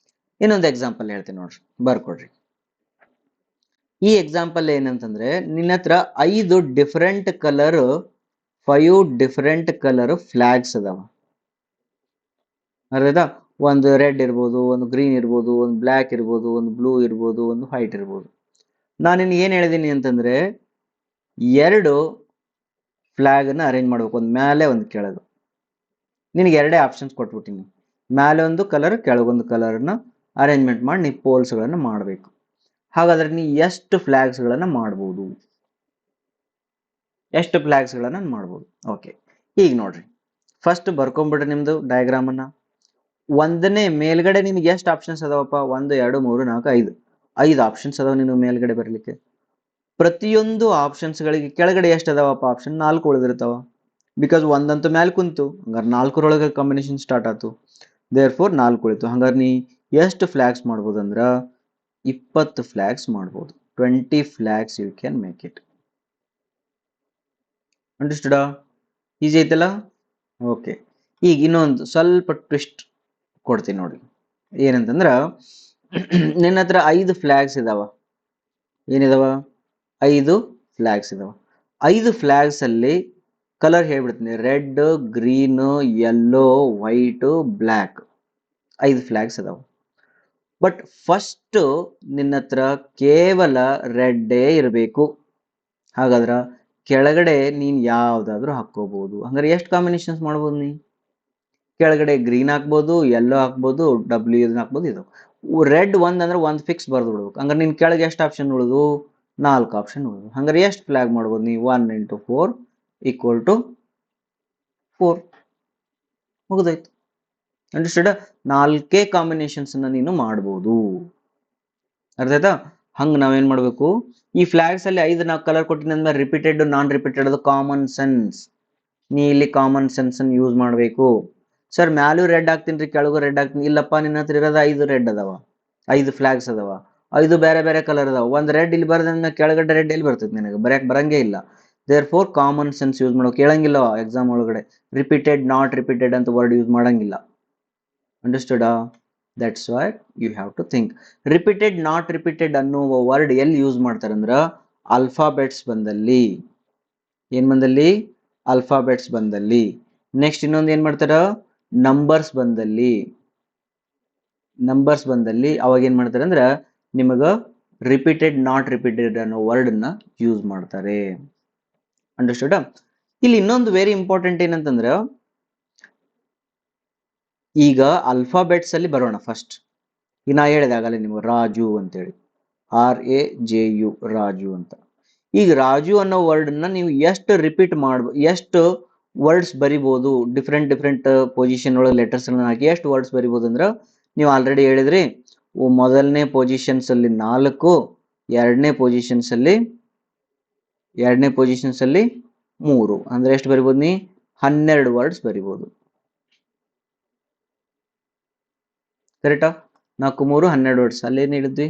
ಇನ್ನೊಂದು ಎಕ್ಸಾಂಪಲ್ ಹೇಳ್ತೀನಿ ನೋಡ್ರಿ, ಬರ್ಕೊಡ್ರಿ. ಈ ಎಕ್ಸಾಂಪಲ್ ಏನಂತಂದ್ರೆ, ನಿನ್ನ ಹತ್ರ 5 different colour 5 different colour flags ಅದಾವ. ಅರ್ಧದ? ಒಂದು ರೆಡ್ ಇರ್ಬೋದು, ಒಂದು ಗ್ರೀನ್ ಇರ್ಬೋದು, ಒಂದು ಬ್ಲ್ಯಾಕ್ ಇರ್ಬೋದು, ಒಂದು ಬ್ಲೂ ಇರ್ಬೋದು, ಒಂದು ವೈಟ್ ಇರ್ಬೋದು. ನಾನು ನಿನ್ಗೆ ಏನ್ ಹೇಳಿದೀನಿ ಅಂತಂದ್ರೆ, 2 ಫ್ಲಾಗ್ ಅನ್ನ ಅರೇಂಜ್ ಮಾಡ್ಬೇಕು, ಒಂದು ಮೇಲೆ ಒಂದು ಕೆಳಗೆ. ನಿನಗೆ 2 ಆಪ್ಷನ್ಸ್ ಕೊಟ್ಬಿಟ್ಟಿನಿ. ಮೇಲೆ ಒಂದು ಕಲರ್, ಕೆಳಗೊಂದು ಕಲರ್ನ ಅರೇಂಜ್ಮೆಂಟ್ ಮಾಡಿ ನೀ ಪೋಲ್ಸ್ ಗಳನ್ನ ಮಾಡಬೇಕು. ಹಾಗಾದ್ರೆ ನೀ ಎಷ್ಟು ಫ್ಲಾಗ್ಸ್ ಗಳನ್ನ ಮಾಡ್ಬೋದು? ಎಷ್ಟು ಫ್ಲಾಗ್ಸ್ ಗಳನ್ನ ಮಾಡ್ಬೋದು? ಓಕೆ, ಈಗ ನೋಡ್ರಿ, ಫಸ್ಟ್ ಬರ್ಕೊಂಡ್ಬಿಡ್ರಿ ನಿಮ್ದು ಡಯಾಗ್ರಾಮ್ ಅನ್ನ. 1ನೇ ಮೇಲ್ಗಡೆ ನಿನ್ಗೆ ಎಷ್ಟು ಆಪ್ಷನ್ಸ್ ಅದಾವಪ್ಪ? 1 2 3 4 5 5 ಆಪ್ಷನ್ಸ್ ಅದಾವ ನಿನಗೆ ಮೇಲ್ಗಡೆ ಬರ್ಲಿಕ್ಕೆ. ಪ್ರತಿಯೊಂದು ಆಪ್ಷನ್ಸ್ ಗಳಿಗೆ ಕೆಳಗಡೆ ಎಷ್ಟು ಅದಾವಪ್ಪ? ಆಪ್ಷನ್ 4 ಉಳಿದಿರ್ತಾವ. ಬಿಕಾಸ್ 1 ಅಂತೂ ಮೇಲೆ ಕುಂತು, ಹಂಗಾರೆ 4ರೊಳಗೆ ಕಾಂಬಿನೇಷನ್ ಸ್ಟಾರ್ಟ್ ಆಯ್ತು. ದೇರ್ ಫೋರ್ 4 ಉಳಿತು. ಹಂಗಾರೆ ನೀ ಎಷ್ಟು ಫ್ಲಾಗ್ಸ್ ಮಾಡ್ಬೋದು ಅಂದ್ರ 20 ಫ್ಲಾಗ್ಸ್ ಮಾಡ್ಬೋದು. 20 flags you can make it. Understood? Easy ಐತಲ್ಲ? ಓಕೆ, ಈಗ ಇನ್ನೊಂದು ಸ್ವಲ್ಪ ಟ್ವಿಸ್ಟ್ ಕೊಡ್ತೀನಿ ನೋಡಿ. ಏನಂತಂದ್ರ ನಿನ್ನ ಹತ್ರ 5 ಫ್ಲಾಗ್ಸ್ ಇದಾವ. ಏನಿದಾವ? 5 ಫ್ಲಾಗ್ಸ್ ಇದಾವ. 5 ಫ್ಲಾಗ್ಸ್ ಅಲ್ಲಿ ಕಲರ್ ಹೇಳ್ಬಿಡ್ತೀನಿ. Red, green, yellow, white, black. 5 flags ಅದಾವ. ಬಟ್ ಫಸ್ಟ್ ನಿನ್ನ ಹತ್ರ ಕೇವಲ ರೆಡ್ಡೇ ಇರಬೇಕು. ಹಾಗಾದ್ರ ಕೆಳಗಡೆ ನೀನ್ ಯಾವ್ದಾದ್ರು ಹಾಕೋಬಹುದು. ಹಂಗಾರೆ ಎಷ್ಟು ಕಾಂಬಿನೇಷನ್ಸ್ ಮಾಡ್ಬೋದು ನೀ? ಕೆಳಗಡೆ ಗ್ರೀನ್ ಹಾಕ್ಬೋದು, ಯೆಲ್ಲೋ ಹಾಕ್ಬೋದು, ಡಬ್ಲ್ಯೂ ಇದನ್ನ ಹಾಕ್ಬೋದು. ಇದು ರೆಡ್ ಒಂದ್ ಅಂದ್ರೆ ಒಂದ್ ಫಿಕ್ಸ್ ಬರ್ದು ಬಿಡ್ಬೇಕು. ಹಂಗಾರೆ ನಿನ್ ಕೆಳಗೆ ಎಷ್ಟು ಆಪ್ಷನ್ ಉಳಿದು? 4 ಆಪ್ಷನ್ ಉಳಿದು. ಹಂಗಾರೆ ಎಷ್ಟು ಫ್ಲಾಗ್ ಮಾಡ್ಬೋದು ನೀವು? 1 × 4 = 4. ಮುಗಿದೋಯ್ತು. ಅಂಡರ್ಸ್ಟುಡ್? 4 ಕಾಂಬಿನೇಷನ್ಸ್ ನೀನು ಮಾಡ್ಬೋದು. ಅರ್ಥ ಆಯ್ತಾ? ಹಂಗ ನಾವೇನ್ ಮಾಡ್ಬೇಕು, ಈ ಫ್ಲಾಗ್ಸ್ ಅಲ್ಲಿ 5 ನಾವು ಕಲರ್ ಕೊಟ್ಟಿದ್ದ ರಿಪೀಟೆಡ್, ನಾನ್ ರಿಪೀಟೆಡ್, ಅದು ಕಾಮನ್ ಸೆನ್ಸ್. ನೀ ಇಲ್ಲಿ ಕಾಮನ್ ಸೆನ್ಸ್ ಅನ್ನು ಯೂಸ್ ಮಾಡ್ಬೇಕು. ಸರ್ ಮ್ಯಾಲೂ ರೆಡ್ ಹಾಕ್ತೀನಿ, ಕೆಳಗೂ ರೆಡ್ ಹಾಕ್ತೀನಿ. ಇಲ್ಲಪ್ಪ, ನಿನ್ನ ಹತ್ರ ಇರೋದು 5 ರೆಡ್ ಅದಾವ, 5 ಫ್ಲಾಗ್ಸ್ ಅದಾವ, 5 ಬೇರೆ ಬೇರೆ ಕಲರ್ ಅದಾವ. ಒಂದ್ ರೆಡ್ ಇಲ್ಲಿ ಬರ್ದ ಕೆಳಗಡೆ ರೆಡ್ ಎಲ್ಲಿ ಬರ್ತೈತಿ ನಿನಗೆ? ಬರಂಗೇ ಇಲ್ಲ. Therefore common sense use ಮಾಡೋ. ಕೇಳಂಗಿಲ್ಲ ಎಕ್ಸಾಮ್ ಒಳಗಡೆ ರಿಪೀಟೆಡ್, ನಾಟ್ ರಿಪೀಟೆಡ್ ಅಂತ ವರ್ಡ್ ಯೂಸ್ ಮಾಡಂಗಿಲ್ಲ. Understood? That's why you have to think. Repeated, not repeated ಅನ್ನುವ ವರ್ಡ್ ಎಲ್ಲಿ ಯೂಸ್ ಮಾಡ್ತಾರಂದ್ರ ಆಲ್ಫಾಬೆಟ್ಸ್ ಬಂದಲ್ಲಿ. ಏನ್ ಬಂದಲ್ಲಿ? ಆಲ್ಫಾಬೆಟ್ಸ್ ಬಂದಲ್ಲಿ. ನೆಕ್ಸ್ಟ್ ಇನ್ನೊಂದು ಏನ್ ಮಾಡ್ತಾರ? ನಂಬರ್ಸ್ ಬಂದಲ್ಲಿ. ನಂಬರ್ಸ್ ಬಂದಲ್ಲಿ ಅವಾಗ ಏನ್ ಮಾಡ್ತಾರೆ ಅಂದ್ರ ನಿಮಗ ರಿಪೀಟೆಡ್, ನಾಟ್ ರಿಪೀಟೆಡ್ ಅನ್ನೋ ವರ್ಡ್ ಅನ್ನ ಯೂಸ್ ಮಾಡ್ತಾರೆ. ಅಂಡರ್ಸ್ಟುಡ್? ಇಲ್ಲಿ ಇನ್ನೊಂದು ವೆರಿ ಇಂಪಾರ್ಟೆಂಟ್ ಏನಂತಂದ್ರ, ಈಗ ಆಲ್ಫಾಬೆಟ್ಸ್ ಅಲ್ಲಿ ಬರೋಣ ಫಸ್ಟ್. ಈಗ ನಾ ಹೇಳಿದಾಗಲೇ ನಿಮ್ಗೆ ರಾಜು ಅಂತೇಳಿ, RAJU, ರಾಜು ಅಂತ. ಈಗ ರಾಜು ಅನ್ನೋ ವರ್ಡ್ ನ ನೀವು ಎಷ್ಟು ರಿಪೀಟ್ ಮಾಡ್ಬೋದು, ಎಷ್ಟು ವರ್ಡ್ಸ್ ಬರಿಬಹುದು, ಡಿಫ್ರೆಂಟ್ ಪೊಸಿಷನ್ ಒಳಗೆ ಲೆಟರ್ಸ್ ಹಾಕಿ ಎಷ್ಟು ವರ್ಡ್ಸ್ ಬರಿಬಹುದು ಅಂದ್ರ, ನೀವು ಆಲ್ರೆಡಿ ಹೇಳಿದ್ರಿ, ಮೊದಲನೇ ಪೊಸಿಷನ್ಸ್ ಅಲ್ಲಿ 4, ಎರಡನೇ ಪೊಸಿಷನ್ಸ್ ಅಲ್ಲಿ 3. ಅಂದ್ರೆ ಎಷ್ಟು ಬರಿಬಹುದು ನೀ? 12 ವರ್ಡ್ಸ್ ಬರಿಬಹುದು. ಕರೆಕ್ಟಾ? 4 3 12 ವರ್ಡ್ಸ್. ಅಲ್ಲೇನ್ ಹೇಳಿದ್ವಿ?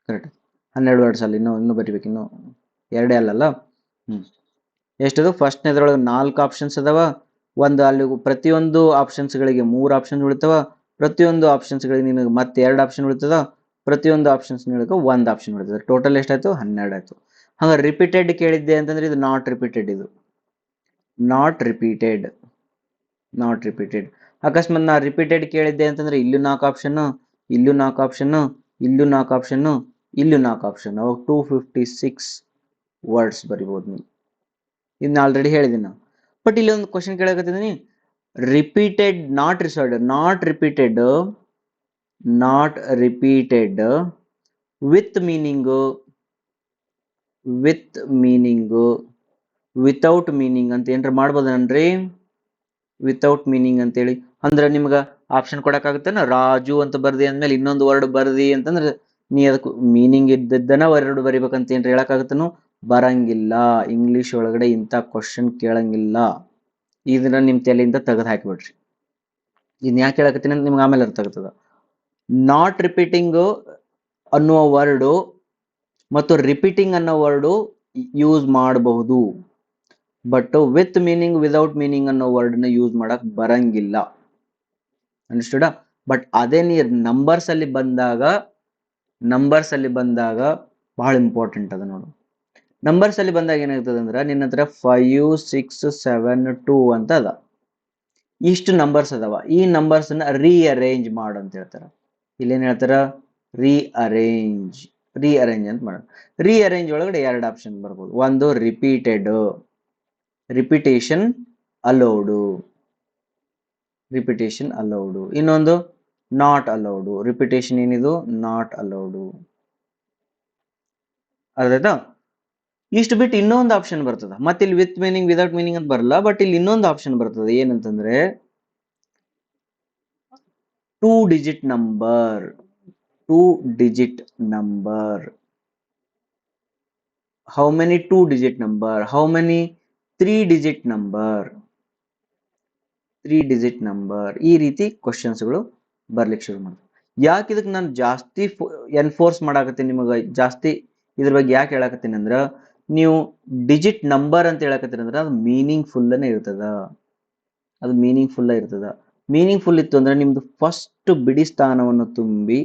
ಕರೆಕ್ಟ್, 12 ವರ್ಡ್ಸ್ ಅಲ್ಲಿ ಇನ್ನು ಬರಿಬೇಕು. ಇನ್ನು ಎರಡೇ ಅಲ್ಲಲ್ಲ. ಎಷ್ಟದು? ಫಸ್ಟ್ನೇದ್ರೊಳಗೆ 4 ಆಪ್ಷನ್ಸ್ ಅದಾವ. ಅಲ್ಲಿ ಪ್ರತಿಯೊಂದು ಆಪ್ಷನ್ಸ್ ಗಳಿಗೆ 3 ಆಪ್ಷನ್ ಉಳಿತಾವ. ಪ್ರತಿಯೊಂದು ಆಪ್ಷನ್ಸ್ ಗಳಿಗೆ ನಿನಗೆ ಮತ್ತೆ 2 ಆಪ್ಷನ್ ಉಳಿತದ. ಪ್ರತಿಯೊಂದು ಆಪ್ಷನ್ಸ್ ಗಳಿಗೆ 1 ಆಪ್ಷನ್ ಉಳಿತದೆ. ಟೋಟಲ್ ಎಷ್ಟಾಯ್ತು? 12 ಆಯ್ತು. ಹಂಗ ರಿಪೀಟೆಡ್ ಕೇಳಿದ್ದೆ ಅಂತಂದ್ರೆ ಇದು ನಾಟ್ ರಿಪೀಟೆಡ್. ಇದು ನಾಟ್ ರಿಪೀಟೆಡ್. ಅಕಸ್ಮಾತ್ ನಾ ರಿಪೀಟೆಡ್ ಕೇಳಿದ್ದೆ ಅಂತಂದ್ರೆ ಇಲ್ಲೂ 4 ಆಪ್ಷನ್, ಇಲ್ಲೂ 4 ಆಪ್ಷನ್, ಇಲ್ಲೂ 4 ಆಪ್ಷನ್, ಇಲ್ಲೂ 4 ಆಪ್ಷನ್. ಅವಾಗ 256 ವರ್ಡ್ಸ್ ಬರಿಬಹುದು ನೀವು. ಇದನ್ನ ಆಲ್ರೆಡಿ ಹೇಳಿದ್ದೀನಿ ನಾವು. ಬಟ್ ಇಲ್ಲಿ ಒಂದು ಕ್ವಶನ್ ಕೇಳಕತ್ತಿದ್ದೀನಿ, repeated, not repeated with meaning, without meaning ಅಂತ ಏನ್ರ ಮಾಡ್ಬೋದನ್ರಿ? ವಿತೌಟ್ ಮೀನಿಂಗ್ ಅಂತೇಳಿ ಅಂದ್ರೆ ನಿಮ್ಗ ಆಪ್ಷನ್ ಕೊಡಕ್ಕಾಗುತ್ತೇನ? ರಾಜು ಅಂತ ಬರ್ದಿ ಅಂದ್ಮೇಲೆ ಇನ್ನೊಂದು ವರ್ಡ್ ಬರ್ದಿ ಅಂತಂದ್ರೆ ನೀ ಅದಕ್ಕೆ ಮೀನಿಂಗ್ ಇದ್ದದ್ದನ ವರ್ಡ್ ಬರಿಬೇಕಂತ ಏನ್ರ ಹೇಳಕ್ಕಾಗತ್ತನು? ಬರಂಗಿಲ್ಲ. ಇಂಗ್ಲಿಷ್ ಒಳಗಡೆ ಇಂಥ ಕ್ವಶನ್ ಕೇಳಂಗಿಲ್ಲ. ಇದನ್ನ ನಿಮ್ ತಲೆಯಿಂದ ತೆಗೆದು ಹಾಕಿಬಿಡ್ರಿ. ಇದನ್ನ ಯಾಕೆ ಹೇಳಕತ್ತೀನಿ ಅಂತ ನಿಮ್ಗೆ ಆಮೇಲೆ ಅರ್ಥ ಆಗ್ತದ. ನಾಟ್ ರಿಪೀಟಿಂಗ್ ಅನ್ನುವ ವರ್ಡು ಮತ್ತು ರಿಪೀಟಿಂಗ್ ಅನ್ನೋ ವರ್ಡು ಯೂಸ್ ಮಾಡಬಹುದು. But with meaning, without meaning ಅನ್ನೋ ವರ್ಡ್ ನ ಯೂಸ್ ಮಾಡಕ್ ಬರಂಗಿಲ್ಲ. ಅಂಡರ್ಸ್ಟುಡ್? ಬಟ್ ಅದೇ ನೀರ್ ನಂಬರ್ಸ್ ಅಲ್ಲಿ ಬಂದಾಗ ಬಹಳ ಇಂಪಾರ್ಟೆಂಟ್ ಅದ ನೋಡು. ನಂಬರ್ಸ್ ಅಲ್ಲಿ ಬಂದಾಗ ಏನಾಗ್ತದೆ ಅಂದ್ರೆ ನಿನ್ನ ಹತ್ರ 5 6 7 2 ಅಂತ ಅದ. ಇಷ್ಟು ನಂಬರ್ಸ್ ಅದಾವ. ಈ ನಂಬರ್ಸ್ ನ ರೀಅರೇಂಜ್ ಮಾಡು ಅಂತ ಹೇಳ್ತಾರ. ಇಲ್ಲೇನ್ ಹೇಳ್ತಾರ? ರೀಅರೇಂಜ್ ಅಂತ ಮಾಡ. ರೀಅರೇಂಜ್ ಒಳಗಡೆ 2 ಆಪ್ಷನ್ ಬರ್ಬೋದು. ಒಂದು ರಿಪೀಟೆಡ್, ರಿಪಿಟೇಷನ್ ಅಲೌಡ್. ಇನ್ನೊಂದು ನಾಟ್ ಅಲೌಡ್. ರಿಪಿಟೇಷನ್ ಏನಿದು? Not allowed. ಅರ್ಥ? ಇಷ್ಟು ಬಿಟ್ಟು ಇನ್ನೊಂದು ಆಪ್ಷನ್ ಬರ್ತದ. ಮತ್ತೆ ಇಲ್ಲಿ ವಿತ್ ಮೀನಿಂಗ್, ವಿದೌಟ್ ಮೀನಿಂಗ್ ಅಂತ ಬರಲ್ಲ. ಬಟ್ ಇಲ್ಲಿ ಇನ್ನೊಂದು ಆಪ್ಷನ್ ಬರ್ತದೆ. ಏನಂತಂದ್ರೆ 2 digit number. How many 2 digit number? How many 3 digit number? ಈ ರೀತಿ ಕ್ವಶನ್ಸ್ಗಳು ಬರ್ಲಿಕ್ಕೆ ಶುರು ಮಾಡ್ತಾರೆ. ಯಾಕೆ ಇದಕ್ಕೆ ನಾನು ಜಾಸ್ತಿ ಎನ್ಫೋರ್ಸ್ ಮಾಡಾಕತ್ತೀನಿ, ನಿಮಗೆ ಜಾಸ್ತಿ ಇದ್ರ ಬಗ್ಗೆ ಯಾಕೆ ಹೇಳಕತ್ತೀನಿ ಅಂದ್ರ, ನೀವು ಡಿಜಿಟ್ ನಂಬರ್ ಅಂತ ಹೇಳಕತ್ತೀನಿ ಅಂದ್ರೆ ಅದು ಮೀನಿಂಗ್ ಫುಲ್ ಅನ್ನ ಇರ್ತದ. ಅದು ಮೀನಿಂಗ್ಫುಲ್ ಇರ್ತದ. ಮೀನಿಂಗ್ಫುಲ್ ಇತ್ತು ಅಂದ್ರೆ ನಿಮ್ದು ಫಸ್ಟ್ ಬಿಡಿ ಸ್ಥಾನವನ್ನು ತುಂಬಿ,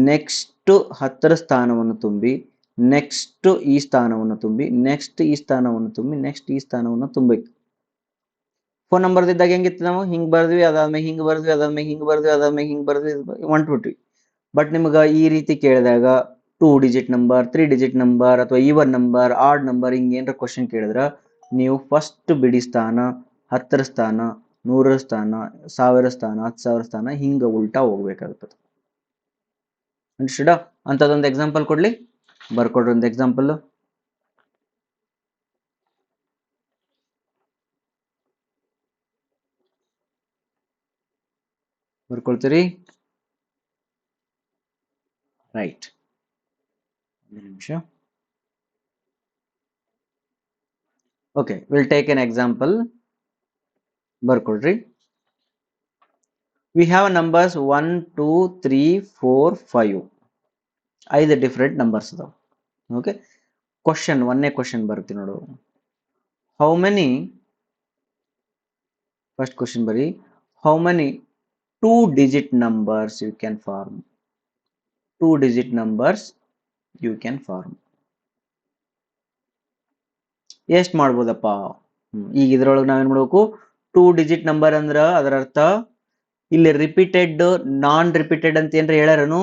ನೆಕ್ಸ್ಟ್ 10ರ ಸ್ಥಾನವನ್ನು ತುಂಬಿ, ನೆಕ್ಸ್ಟ್ ಈ ಸ್ಥಾನವನ್ನು ತುಂಬಿ, ನೆಕ್ಸ್ಟ್ ಈ ಸ್ಥಾನವನ್ನು ತುಂಬಿ, ನೆಕ್ಸ್ಟ್ ಈ ಸ್ಥಾನವನ್ನು ತುಂಬಬೇಕು. ಫೋನ್ ನಂಬರ್ ಇದ್ದಾಗ ಹೆಂಗಿತ್ತು, ನಾವು ಹಿಂಗ್ ಬರ್ದ್ವಿ, ಅದಾದ್ಮೇಲೆ ಹಿಂಗ್ ಬರ್ದ್ವಿ, ಅದಾದ್ಮೇಲೆ ಹಿಂಗ್ ಬರ್ದ್ವಿ, ಅದಾದ್ಮೇಲೆ ಹಿಂಗ್ ಬರ್ದ್ವಿ, ಹೊಂಟ್ಬಿಟ್ವಿ. ಬಟ್ ನಿಮ್ಗೆ ಈ ರೀತಿ ಕೇಳಿದಾಗ 2 ಡಿಜಿಟ್ ನಂಬರ್, 3 ಡಿಜಿಟ್ ನಂಬರ್ ಅಥವಾ ಈವನ್ ನಂಬರ್, ಆಡ್ ನಂಬರ್ ಹಿಂಗೆ ಏನಾರ ಕ್ವಶನ್ ಕೇಳಿದ್ರ ನೀವು ಫಸ್ಟ್ ಬಿಡಿ ಸ್ಥಾನ, 10ರ ಸ್ಥಾನ, 100ರ ಸ್ಥಾನ, 1000 ಸ್ಥಾನ, 10,000 ಸ್ಥಾನ ಹಿಂಗ ಉಲ್ಟಾ ಹೋಗ್ಬೇಕಾಗ್ತದೆ. ಅಂಡರ್ಸ್ಟುಡಾ? ಅಂತದೊಂದು ಎಕ್ಸಾಂಪಲ್ ಕೊಡ್ಲಿ, ಬರ್ಕೊಡ್ರಿ ಒಂದು ಎಕ್ಸಾಂಪಲ್. ಬರ್ಕೊಳ್ತೀರಿ? ರೈಟ್, ಒಂದು ನಿಮಿಷ. Okay, will take an example. ಬರ್ಕೊಳ್ರಿ. We have numbers 1 2 3 4 5. 5 different numbers ಅದಾವ. ಓಕೆ, ಕ್ವಶನ್, ಒಂದೇ ಕ್ವಶನ್ ಬರುತ್ತೆ ನೋಡು. ಹೌ ಮೆನಿ, ಫಸ್ಟ್ ಕ್ವಶನ್ ಬರಿ, how many 2 digit numbers you can form? 2 digit numbers you can form. ಎಷ್ಟು ಮಾಡ್ಬೋದಪ್ಪ? ಈಗ ಇದ್ರೊಳಗೆ ನಾವೇನ್ ಮಾಡ್ಬೇಕು, 2 ಡಿಜಿಟ್ ನಂಬರ್ ಅಂದ್ರ ಅದರ ಅರ್ಥ ಇಲ್ಲಿ ರಿಪೀಟೆಡ್, ನಾನ್ ರಿಪೀಟೆಡ್ ಅಂತ ಏನ್ರ ಹೇಳ್ಯಾರನು?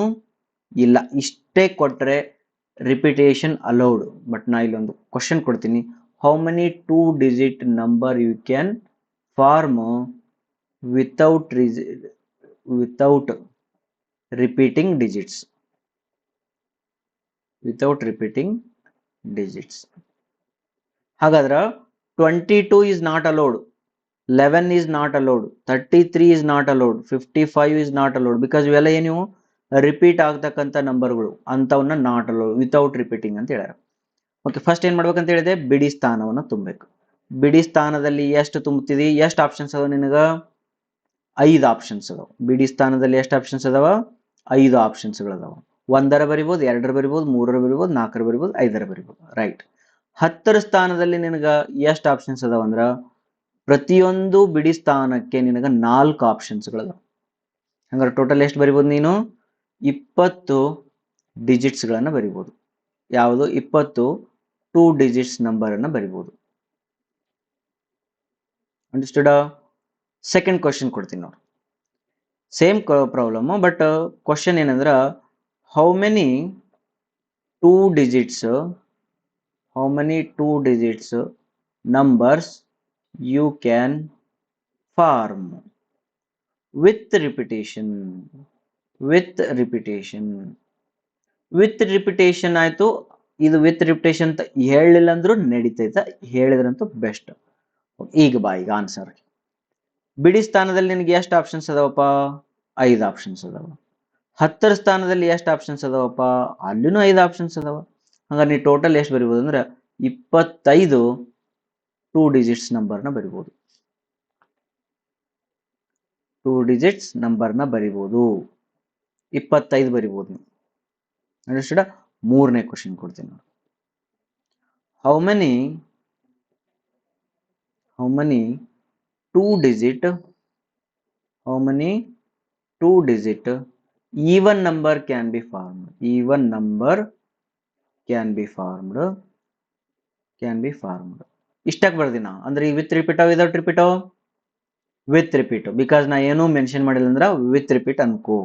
ಇಲ್ಲ. ಇಷ್ಟೇ ಕೊಟ್ರೆ ರಿಪಿಟೇಷನ್ ಅಲೌಡ್. ಬಟ್ ನಾ ಇಲ್ಲಿ ಒಂದು ಕ್ವಶನ್ ಕೊಡ್ತೀನಿ. How many 2 digit number you can form without repeating digits? Without repeating digits. ಹಾಗಾದ್ರೆ 22 is not allowed, 11 is not allowed, 33 is not allowed, 55 is not allowed, because ಇವೆಲ್ಲ ಏನು ರಿಪೀಟ್ ಆಗ್ತಕ್ಕಂಥ ನಂಬರ್ಗಳು, ಅಂತವನ್ನ not allowed, without repeating ಅಂತ ಹೇಳ್ಯಾರ. Okay, first ಏನ್ ಮಾಡ್ಬೇಕಂತ ಹೇಳಿದೆ, ಬಿಡಿ ಸ್ಥಾನವನ್ನು ತುಂಬಬೇಕು. ಬಿಡಿ ಸ್ಥಾನದಲ್ಲಿ ಎಷ್ಟು ತುಂಬುತ್ತಿದಿ? ಎಷ್ಟು ಆಪ್ಷನ್ಸ್ ಅದಾವ ನಿನಗ? 5 ಆಪ್ಷನ್ಸ್ ಅದಾವ. ಬಿಡಿ ಸ್ಥಾನದಲ್ಲಿ ಎಷ್ಟು ಆಪ್ಷನ್ಸ್ ಅದಾವ? 5 ಆಪ್ಷನ್ಸ್ಗಳು ಅದಾವ. 1ರ ಬರಿಬೋದು, 2ರ ಬರಿಬೋದು, 3ರ ಬರಿಬೋದು, 4ರ ಬರಿಬೋದು, 5ರ ಬರಿಬೋದು. ರೈಟ್. 10ರ ಸ್ಥಾನದಲ್ಲಿ ನಿನಗ ಎಷ್ಟು ಆಪ್ಷನ್ಸ್ ಅದಾವ ಅಂದ್ರ ಪ್ರತಿಯೊಂದು ಬಿಡಿ ಸ್ಥಾನಕ್ಕೆ ನಿನಗ 4 ಆಪ್ಷನ್ಸ್ಗಳದಾವ. ಹಂಗಾರೆ ಟೋಟಲ್ ಎಷ್ಟು ಬರಿಬೋದು ನೀನು? 20 ಡಿಜಿಟ್ಸ್ಗಳನ್ನ ಬರಿಬೋದು. ಯಾವುದು? 20 2 ಡಿಜಿಟ್ಸ್ ನಂಬರ್ ಅನ್ನ ಬರಿಬೋದು. ಅಂಡರ್ಸ್ಟುಡ್? ಸೆಕೆಂಡ್ ಕ್ವಶನ್ ಕೊಡ್ತೀನಿ ನೋಡಿ. ಸೇಮ್ ಪ್ರಾಬ್ಲಮ್, ಬಟ್ ಕ್ವಶನ್ ಏನಂದ್ರ how many 2 digits, how many 2 digits numbers you can form with repetition? with repetition ಆಯ್ತು. ಇದು ವಿತ್ ರಿಪಿಟೇಷನ್ ಅಂತ ಹೇಳಿಲ್ಲ ಅಂದ್ರೂ ನಡೀತೈತ, ಹೇಳಿದ್ರಂತೂ ಬೆಸ್ಟ್. ಈಗ ಬಾ, ಈಗ ಆನ್ಸರ್. ಬಿಡಿ ಸ್ಥಾನದಲ್ಲಿ ನಿನಗೆ ಎಷ್ಟು ಆಪ್ಷನ್ಸ್ ಅದಾವಪ್ಪ? 5 ಆಪ್ಷನ್ಸ್ ಅದಾವ. 10ರ ಸ್ಥಾನದಲ್ಲಿ ಎಷ್ಟು ಆಪ್ಷನ್ಸ್ ಅದಾವಪ್ಪ? ಅಲ್ಲಿನೂ 5 ಆಪ್ಷನ್ಸ್ ಅದಾವ. ಹಂಗಾರೆ ನೀವು ಟೋಟಲ್ ಎಷ್ಟು ಬರಿಬೋದು ಅಂದ್ರೆ 25 2 ಡಿಜಿಟ್ಸ್ ನಂಬರ್ನ ಬರಿಬೋದು. 2 ಡಿಜಿಟ್ಸ್ ನಂಬರ್ನ ಬರಿಬೋದು, 25 ಬರಿಬೋದು. ಅಂಡರ್ಸ್ಟುಡ್? ಮೂರನೇ ಕ್ವಶನ್ ಕೊಡ್ತೀನಿ ನೋಡಿ. How many 2 digit, how many 2 digit even number can be formed? Even number can be formed, can be formed. ಇಷ್ಟಕ್ಕೆ ಬರ್ದಿನ ಅಂದ್ರೆ ಈ with repeat without repeat? With repeat, because ನಾ ಏನೂ ಮೆನ್ಷನ್ ಮಾಡಿಲ್ಲ ಅಂದ್ರ ವಿತ್ ರಿಪೀಟ್ ಅನ್ಕೋ.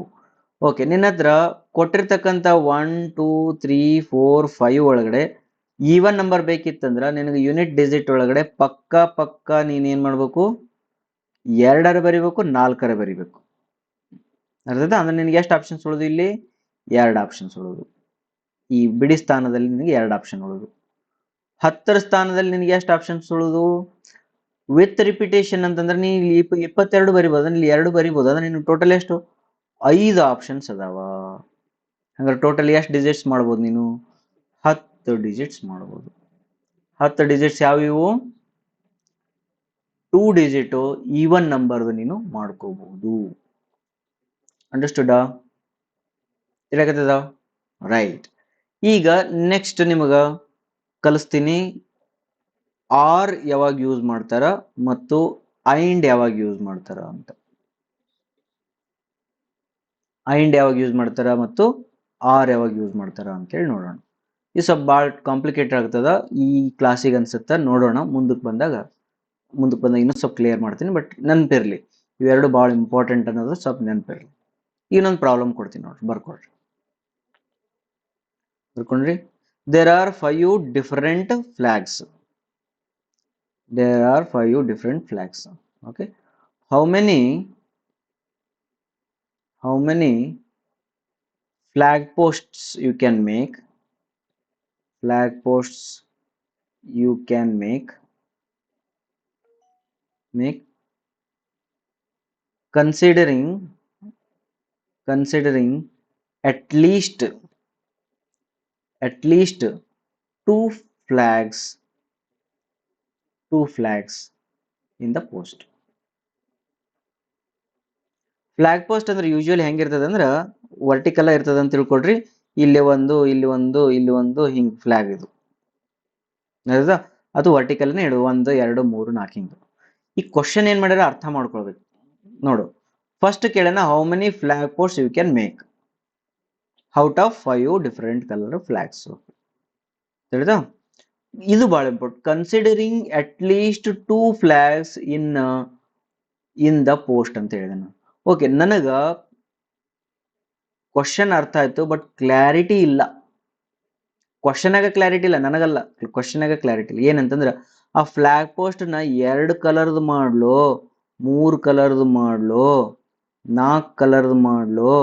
ಓಕೆ, ನಿನ್ನ ಹತ್ರ ಕೊಟ್ಟಿರ್ತಕ್ಕಂಥ 1 2 3 4 5 ಒಳಗಡೆ ಈವನ್ ನಂಬರ್ ಬೇಕಿತ್ತಂದ್ರ ನಿನಗೆ ಯೂನಿಟ್ ಡಿಜಿಟ್ ಒಳಗಡೆ ಪಕ್ಕ ನೀನೇನ್ ಮಾಡ್ಬೇಕು? 2ರ ಬರಿಬೇಕು, 4ರ ಬರಿಬೇಕು. ಅರ್ಥದ? ಅಂದ್ರೆ ನಿನಗೆ ಎಷ್ಟು ಆಪ್ಷನ್ಸ್ ಉಳಿದು? ಇಲ್ಲಿ 2 ಆಪ್ಷನ್ಸ್ ಉಳಿದು. ಈ ಬಿಡಿ ಸ್ಥಾನದಲ್ಲಿ ನಿನಗೆ 2 ಆಪ್ಷನ್ ಉಳಿದು. 10ರ ಸ್ಥಾನದಲ್ಲಿ ನಿನಗೆ ಎಷ್ಟು ಆಪ್ಷನ್ಸ್ ಉಳಿದು? ವಿತ್ ರಿಪಿಟೇಷನ್ ಅಂತಂದ್ರೆ ನೀ 22 ಬರಿಬೋದು, ಇಲ್ಲಿ 2 ಬರಿಬೋದು. ಅದ್ರ ನೀನು ಟೋಟಲ್ ಎಷ್ಟು? 5 ಆಪ್ಷನ್ಸ್ ಅದಾವ. ಹಂಗಾರೆ ಟೋಟಲ್ ಎಷ್ಟು ಡಿಜಿಟ್ಸ್ ಮಾಡ್ಬೋದು ನೀನು? 10 ಡಿಜಿಟ್ಸ್ ಮಾಡ್ಬೋದು. 10 ಡಿಜಿಟ್ಸ್ ಯಾವಿವು? 2 ಡಿಜಿಟ್ ಈವನ್ ನಂಬರ್ದು ನೀನು ಮಾಡ್ಕೋಬಹುದು. ಅಂಡರ್ಸ್ಟುಡ್? ತಿಳಿಯಕತ್ತದ? ರೈಟ್. ಈಗ ನೆಕ್ಸ್ಟ್ ನಿಮಗ ಕಲಿಸ್ತೀನಿ ಆರ್ ಯಾವಾಗ ಯೂಸ್ ಮಾಡ್ತಾರ ಮತ್ತು ಐಂಡ್ ಯಾವಾಗ ಯೂಸ್ ಮಾಡ್ತಾರ ಅಂತ, ಐಂಡ್ ಯಾವಾಗ ಯೂಸ್ ಮಾಡ್ತಾರ ಮತ್ತು ಆರ್ ಯಾವಾಗ ಯೂಸ್ ಮಾಡ್ತಾರ ಅಂತೇಳಿ ನೋಡೋಣ. ಇದು ಸ್ವಲ್ಪ ಭಾಳ ಕಾಂಪ್ಲಿಕೇಟೆಡ್ ಆಗ್ತದ ಈ ಕ್ಲಾಸಿಗೆ ಅನ್ಸುತ್ತೆ, ನೋಡೋಣ ಮುಂದಕ್ಕೆ ಬಂದಾಗ ಇನ್ನೂ ಸ್ವಲ್ಪ ಕ್ಲಿಯರ್ ಮಾಡ್ತೀನಿ. ಬಟ್ ನೆನಪಿರಲಿ, ಇವೆರಡು ಭಾಳ ಇಂಪಾರ್ಟೆಂಟ್ ಅನ್ನೋದು ಸ್ವಲ್ಪ ನೆನಪಿರಲಿ. ಇನ್ನೊಂದು ಪ್ರಾಬ್ಲಮ್ ಕೊಡ್ತೀನಿ ನೋಡ್ರಿ, ಬರ್ಕೊಡ್ರಿ. ಬರ್ಕೊಂಡ್ರಿ, there are 5 different flags. There are 5 different flags. Okay, how many flag posts you can make? Flag posts you can make considering at least 2 flags in the post. Flag post ಅಂದ್ರೆ usually ಹೆಂಗಿರ್ತದೆ ಅಂದ್ರೆ vertical ಇರ್ತದೆ ಅಂತ ತಿಳ್ಕೊಡ್ರಿ. ಇಲ್ಲಿ ಒಂದು ಹಿಂಗ್ flag ಇದು ಹೌದಾ, ಅದು ವರ್ಟಿಕಲ್ನೇ ಇಡು, 1 2 3 4 ಹಿಂಗ. ಈ ಕ್ವಶನ್ ಏನ್ ಮಾಡ್ಯಾರ ಅರ್ಥ ಮಾಡ್ಕೊಳ್ಬೇಕು. ನೋಡು, ಫಸ್ಟ್ ಕೇಳೋಣ, how many flag post you can make out of 5 different colour flags. ತಿಳಿದ, ಇದು ಬಹಳ important. Considering at least 2 flags in the post ಅಂತ ಹೇಳಿದೆ ನಾನು. ಓಕೆ, ನನಗ ಕ್ವಶನ್ ಅರ್ಥ ಆಯ್ತು, ಬಟ್ ಕ್ಲಾರಿಟಿ ಇಲ್ಲ. ಕ್ವಶನಾಗ ಕ್ಲಾರಿಟಿ ಇಲ್ಲ, ನನಗಲ್ಲ, ಕ್ವಶನಾಗ ಕ್ಲಾರಿಟಿ ಇಲ್ಲ. ಏನಂತಂದ್ರೆ ಆ ಫ್ಲಾಗ್ ಪೋಸ್ಟ್ ನ 2 ಕಲರ್ದು ಮಾಡ್ಲೋ, 3 ಕಲರ್ದು ಮಾಡ್ಲೋ, 4 ಕಲರ್ದು ಮಾಡ್ಲೋ,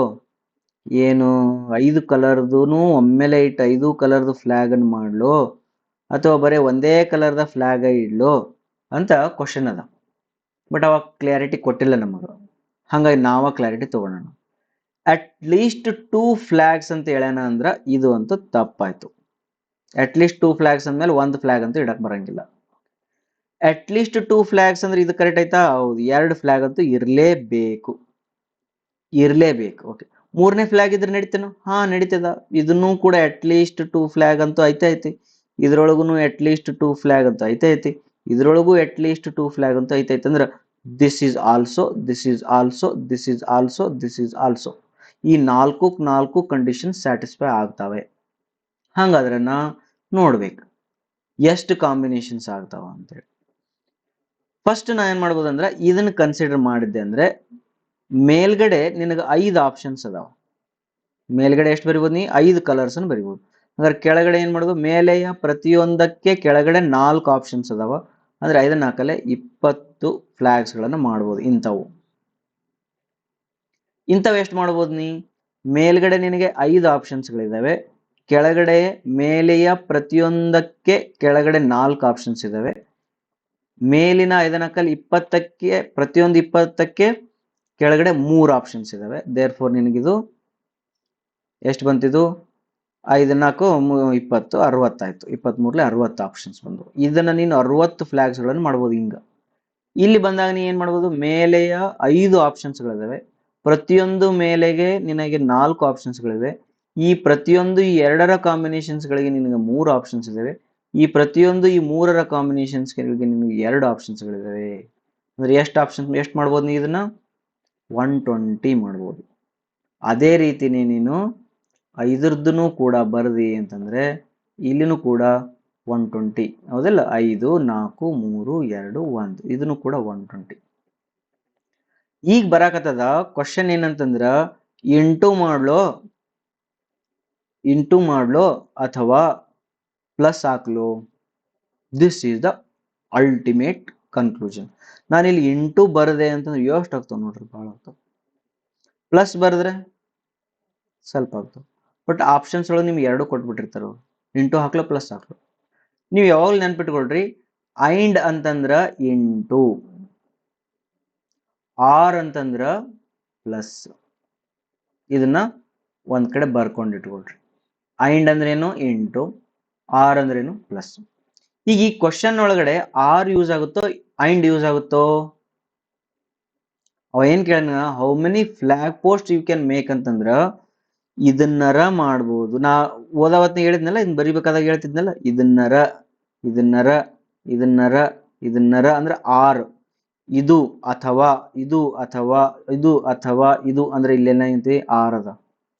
ಏನು 5 ಕಲರ್ದುನು ಒಮ್ಮೆಲೆ ಇಟ್ಟು 5 ಕಲರ್ದು ಫ್ಲಾಗ್ ಅನ್ನು ಮಾಡ್ಲೋ, ಅಥವಾ ಬರೀ ಒಂದೇ ಕಲರ್ದ ಫ್ಲಾಗ್ ಇಡ್ಲೋ ಅಂತ ಕ್ವಶನ್ ಅದ. ಬಟ್ ಅವಾಗ ಕ್ಲಾರಿಟಿ ಕೊಟ್ಟಿಲ್ಲ ನಮಗ, ಹಂಗಾಗಿ ನಾವ ಕ್ಲಾರಿಟಿ ತಗೊಳ್ಳೋಣ. ಅಟ್ ಲೀಸ್ಟ್ 2 ಫ್ಲಾಗ್ಸ್ ಅಂತ ಹೇಳ್ಯಾನ ಅಂದ್ರ ಇದು ಅಂತೂ ತಪ್ಪಾಯ್ತು. ಅಟ್ ಲೀಸ್ಟ್ 2 ಫ್ಲಾಗ್ಸ್ ಅಂದ್ಮೇಲೆ 1 ಫ್ಲಾಗ್ ಅಂತೂ ಇಡಕ್ ಬರಂಗಿಲ್ಲ. ಅಟ್ ಲೀಸ್ಟ್ 2 ಫ್ಲಾಗ್ಸ್ ಅಂದ್ರೆ ಇದು ಕರೆಕ್ಟ್ ಆಯ್ತಾ? ಹೌದು, 2 ಫ್ಲಾಗ್ ಅಂತೂ ಇರ್ಲೇಬೇಕು. ಓಕೆ, 3ನೇ ಫ್ಲಾಗ್ ಇದ್ರೆ ನಡೀತೇನೋ? ಹಾ, ನಡೀತದ. ಇದನ್ನು ಕೂಡ ಅಟ್ ಲೀಸ್ಟ್ 2 ಫ್ಲಾಗ್ ಅಂತೂ ಐತಿ. ಇದ್ರೊಳಗುನು ಅಟ್ ಲೀಸ್ಟ್ 2 ಫ್ಲಾಗ್ ಅಂತೂ ಐತಿ. ಇದ್ರೊಳಗೂ ಅಟ್ ಲೀಸ್ಟ್ 2 ಫ್ಲಾಗ್ ಅಂತೂ ಐತಿ. ಅಂದ್ರೆ ದಿಸ್ ಈಸ್ ಆಲ್ಸೋ ಈ 4 ಕಂಡೀಷನ್ ಸ್ಯಾಟಿಸ್ಫೈ ಆಗ್ತವೆ. ಹಂಗಾದ್ರೆ ನಾ ನೋಡ್ಬೇಕು ಎಷ್ಟು ಕಾಂಬಿನೇಷನ್ಸ್ ಆಗ್ತಾವ ಅಂತೇಳಿ. ಫಸ್ಟ್ ನಾ ಏನ್ ಮಾಡ್ಬೋದು ಅಂದ್ರೆ, ಇದನ್ನ ಕನ್ಸಿಡರ್ ಮಾಡಿದ್ದೆ ಅಂದ್ರೆ ಮೇಲ್ಗಡೆ ನಿನಗೆ 5 ಆಪ್ಷನ್ಸ್ ಅದಾವ. ಮೇಲ್ಗಡೆ ಎಷ್ಟು ಬರಿಬೋದು ನೀ? 5 ಕಲರ್ಸ್ ಅನ್ನು ಬರಿಬೋದು. ಹಾಗಾದ್ರೆ ಕೆಳಗಡೆ ಏನ್ ಮಾಡೋದು? ಮೇಲೆಯ ಪ್ರತಿಯೊಂದಕ್ಕೆ ಕೆಳಗಡೆ 4 ಆಪ್ಷನ್ಸ್ ಅದಾವ. ಅಂದ್ರೆ 5 4 20 ಫ್ಲಾಗ್ಸ್ ಗಳನ್ನ ಮಾಡ್ಬೋದು. ಇಂಥವು ಎಷ್ಟು ಮಾಡ್ಬೋದು ನೀ? ಮೇಲ್ಗಡೆ ನಿನಗೆ 5 ಆಪ್ಷನ್ಸ್ ಗಳಿದಾವೆ, ಕೆಳಗಡೆ ಮೇಲೆಯ ಪ್ರತಿಯೊಂದಕ್ಕೆ ಕೆಳಗಡೆ 4 ಆಪ್ಷನ್ಸ್ ಇದಾವೆ. ಮೇಲಿನ 5 4 20ಕ್ಕೆ ಪ್ರತಿಯೊಂದು 20ಕ್ಕೆ ಕೆಳಗಡೆ 3 ಆಪ್ಷನ್ಸ್ ಇದಾವೆ. ದೇರ್ ಫೋರ್ ನಿನಗಿದು ಎಷ್ಟು ಬಂತಿದು? 5 4 20 60 ಆಯ್ತು. 23 60 ಆಪ್ಷನ್ಸ್ ಬಂದು. ಇದನ್ನ ನೀನು 60 ಫ್ಲಾಗ್ಸ್ ಗಳನ್ನು ಮಾಡ್ಬೋದು. ಇಲ್ಲಿ ಬಂದಾಗ ನೀ ಏನ್ ಮಾಡ್ಬೋದು? ಮೇಲೆಯ 5 ಆಪ್ಷನ್ಸ್ ಗಳಿದಾವೆ, ಪ್ರತಿಯೊಂದು ಮೇಲೆಗೆ ನಿನಗೆ 4 ಆಪ್ಷನ್ಸ್ ಗಳಿವೆ. ಈ ಪ್ರತಿಯೊಂದು ಈ 2ರ ಕಾಂಬಿನೇಷನ್ಸ್ ಗಳಿಗೆ ನಿನಗೆ 3 ಆಪ್ಷನ್ಸ್ ಇದಾವೆ. ಈ ಪ್ರತಿಯೊಂದು ಈ 3ರ ಕಾಂಬಿನೇಷನ್ಸ್ ಗಳಿಗೆ ನಿನಗೆ 2 ಆಪ್ಷನ್ಸ್ ಗಳಿದಾವೆ. ಅಂದ್ರೆ ಎಷ್ಟು ಮಾಡ್ಬೋದು ನೀ? ಇದನ್ನ 120 ಮಾಡ್ಬೋದು. ಅದೇ ರೀತಿನೇ ನೀನು 5ರದ್ದನ್ನು ಕೂಡ ಬರ್ದಿ ಅಂತಂದ್ರೆ ಇಲ್ಲಿನೂ ಕೂಡ 120, ಹೌದಲ್ಲ? 5 4 3 2 1, ಇದನ್ನು ಕೂಡ 120. ಈಗ ಬರಾಕತ್ತದ ಕ್ವಶನ್ ಏನಂತಂದ್ರ, ಇಂಟು ಮಾಡ್ಲೋ ಅಥವಾ ಪ್ಲಸ್ ಹಾಕ್ಲೋ? This is the ultimate conclusion. ನಾನಿಲ್ಲಿ ಇಂಟು ಬರದೆ ಅಂತಂದ್ರೆ ಎಷ್ಟು ಆಗ್ತಾವ ನೋಡ್ರಿ? ಭಾಳ ಆಗ್ತಾವ. ಪ್ಲಸ್ ಬರೆದ್ರೆ ಸ್ವಲ್ಪ ಆಗ್ತಾವ. ಬಟ್ ಆಪ್ಷನ್ಸ್ ಒಳಗೆ ನಿಮ್ಗೆ 2 ಕೊಟ್ಬಿಟ್ಟಿರ್ತಾರ, ಇಂಟು ಹಾಕ್ಲೋ ಪ್ಲಸ್ ಹಾಕ್ಲೋ. ನೀವು ಯಾವಾಗಲೂ ನೆನ್ಪಿಟ್ಕೊಳ್ರಿ, ಐಂಡ್ ಅಂತಂದ್ರ ಇಂಟು, ಆರ್ ಅಂತಂದ್ರ ಪ್ಲಸ್. ಇದನ್ನ ಒಂದ್ ಕಡೆ ಬರ್ಕೊಂಡಿಟ್ಕೊಳ್ರಿ. ಐಂಡ್ ಅಂದ್ರೇನು? ಇಂಟು. ಆರ್ ಅಂದ್ರೇನು? ಪ್ಲಸ್. ಈಗ ಈ ಕ್ವಶನ್ ಒಳಗಡೆ ಆರ್ ಯೂಸ್ ಆಗುತ್ತೋ ಐಂಡ್ ಯೂಸ್ ಆಗುತ್ತೋ? ಅವ ಏನ್ ಕೇಳ, how many flag post you can make ಅಂತಂದ್ರ ಇದನ್ನರ ಮಾಡ್ಬೋದು. ನಾ ಓದಾವತ್ನಾಗ ಹೇಳಿದ್ನಲ್ಲ, ಇದನ್ನ ಬರಿಬೇಕಾದಾಗ ಹೇಳ್ತಿದ್ನಲ್ಲ, ಇದನ್ನರ ಅಂದ್ರೆ ಆರ್. ಇದು ಅಥವಾ ಇದು ಅಥವಾ ಇದು ಅಥವಾ ಇದು ಅಂದ್ರೆ ಇಲ್ಲೇನೈತಿ ಆರದ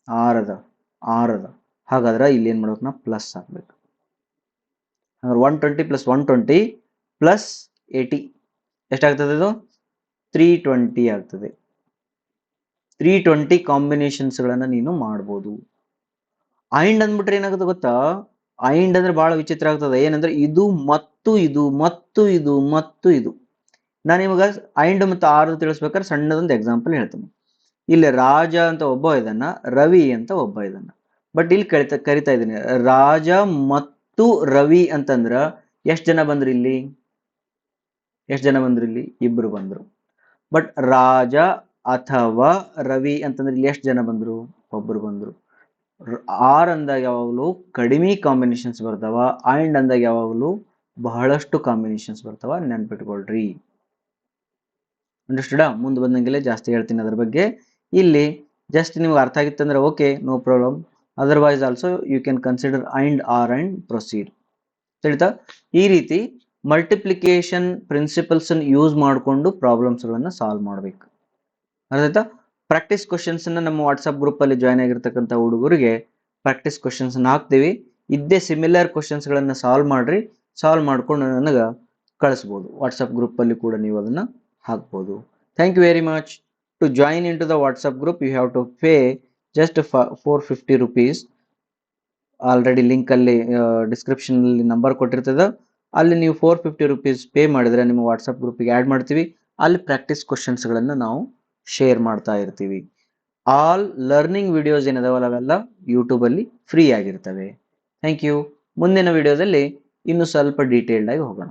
ಆರದ ಆರದ. ಹಾಗಾದ್ರೆ ಇಲ್ಲಿ ಏನ್ ಮಾಡ್ಬೇಕು ನಾವು ಪ್ಲಸ್ ಹಾಕ್ಬೇಕು. ಹಾಗಾದ್ರೆ 120 ಪ್ಲಸ್ 120 ಪ್ಲಸ್ 80 ಎಷ್ಟಾಗ್ತದೆ ಇದು 320 ಆಗ್ತದೆ. 320 ಕಾಂಬಿನೇಷನ್ಸ್ ಗಳನ್ನ ನೀನು ಮಾಡ್ಬೋದು. ಐಂಡ್ ಅಂದ್ಬಿಟ್ರೆ ಏನಾಗುತ್ತೆ ಗೊತ್ತಾ, ಐಂಡ್ ಅಂದ್ರೆ ಬಹಳ ವಿಚಿತ್ರ ಆಗ್ತದೆ. ಏನಂದ್ರೆ ಇದು ಮತ್ತು ಇದು ಮತ್ತು ಇದು ಮತ್ತು ಇದು. ನಾನು ಇವಾಗ ಐಂಡ್ ಮತ್ತು ಆರು ತಿಳಿಸ್ಬೇಕಾದ್ರೆ ಸಣ್ಣದೊಂದು ಎಕ್ಸಾಂಪಲ್ ಹೇಳ್ತೀನಿ. ಇಲ್ಲಿ ರಾಜ ಅಂತ ಒಬ್ಬ ಇದನ್ನ, ರವಿ ಅಂತ ಒಬ್ಬ ಇದನ್ನ. ಬಟ್ ಇಲ್ಲಿ ಕರಿತಾ ಇದ್ದೀನಿ ರಾಜ ಮತ್ತು ರವಿ ಅಂತಂದ್ರ ಎಷ್ಟು ಜನ ಬಂದ್ರು ಇಲ್ಲಿ? ಎಷ್ಟು ಜನ ಬಂದ್ರು ಇಲ್ಲಿ? ಇಬ್ರು ಬಂದ್ರು. ಬಟ್ ರಾಜ ಅಥವಾ ರವಿ ಅಂತಂದ್ರೆ ಇಲ್ಲಿ ಎಷ್ಟು ಜನ ಬಂದ್ರು? ಒಬ್ರು ಬಂದ್ರು. ಆರ್ ಅಂದಾಗ ಯಾವಾಗಲೂ ಕಡಿಮೆ ಕಾಂಬಿನೇಷನ್ಸ್ ಬರ್ತಾವ, ಐಂಡ್ ಅಂದಾಗ ಯಾವಾಗಲೂ ಬಹಳಷ್ಟು ಕಾಂಬಿನೇಷನ್ಸ್ ಬರ್ತಾವ, ನೆನ್ಪಿಟ್ಕೊಳ್ರಿ. ಅಂಡರ್ಸ್ಟುಡಾ? ಮುಂದೆ ಬಂದಂಗೆಲ್ಲ ಜಾಸ್ತಿ ಹೇಳ್ತೀನಿ ಅದ್ರ ಬಗ್ಗೆ. ಇಲ್ಲಿ ಜಸ್ಟ್ ನಿಮ್ಗೆ ಅರ್ಥ ಆಗಿತ್ತಂದ್ರೆ okay, no problem. Otherwise also you can consider and or and proceed. ತಿಳಿತಾ? ಈ ರೀತಿ ಮಲ್ಟಿಪ್ಲಿಕೇಶನ್ ಪ್ರಿನ್ಸಿಪಲ್ಸ್ ಯೂಸ್ ಮಾಡಿಕೊಂಡು ಪ್ರಾಬ್ಲಮ್ಸ್ ಗಳನ್ನ ಸಾಲ್ವ್ ಮಾಡ್ಬೇಕು. ಅರ್ಥ? ಪ್ರಾಕ್ಟೀಸ್ ಕ್ವಶನ್ಸ್ ನಮ್ಮ ವಾಟ್ಸ್ಆಪ್ ಗ್ರೂಪ್ ಅಲ್ಲಿ ಜಾಯ್ನ್ ಆಗಿರ್ತಕ್ಕಂಥ ಹುಡುಗರಿಗೆ ಪ್ರಾಕ್ಟೀಸ್ ಕ್ವಶನ್ಸ್ ಹಾಕ್ತೀವಿ. ಇದ್ದೇ ಸಿಮಿಲರ್ ಕ್ವಶನ್ಸ್ ಗಳನ್ನ ಸಾಲ್ವ್ ಮಾಡ್ರಿ. ಸಾಲ್ವ್ ಮಾಡ್ಕೊಂಡು ನನಗೆ ಕಳಿಸ್ಬೋದು. ವಾಟ್ಸ್ಆಪ್ ಗ್ರೂಪ್ ಅಲ್ಲಿ ಕೂಡ ನೀವು ಅದನ್ನ ಹಾಕ್ಬೋದು. Thank you very much. To join into the WhatsApp group you have to pay just 450 rupees. Already link ಅಲ್ಲಿ ಡಿಸ್ಕ್ರಿಪ್ಷನ್ ಅಲ್ಲಿ ನಂಬರ್ ಕೊಟ್ಟಿರ್ತದೆ. ಅಲ್ಲಿ ನೀವು 450 rupees ಪೇ ಮಾಡಿದ್ರೆ ನಿಮ್ಮ ವಾಟ್ಸ್ಆಪ್ ಗ್ರೂಪ್ಗೆ ಆ್ಯಡ್ ಮಾಡ್ತೀವಿ. ಅಲ್ಲಿ ಪ್ರಾಕ್ಟೀಸ್ ಕ್ವಶನ್ಸ್ ಗಳನ್ನ ನಾವು ಶೇರ್ ಮಾಡ್ತಾ ಇರ್ತೀವಿ. ಆಲ್ ಲರ್ನಿಂಗ್ ವಿಡಿಯೋಸ್ ಏನಿದಾವಲ್ಲ ಅವೆಲ್ಲ ಯೂಟ್ಯೂಬ್ ಅಲ್ಲಿ ಫ್ರೀ ಆಗಿರ್ತವೆ. Thank you. ಮುಂದಿನ ವಿಡಿಯೋದಲ್ಲಿ ಇನ್ನು ಸ್ವಲ್ಪ ಡೀಟೇಲ್ಡ್ ಆಗಿ ಹೋಗೋಣ.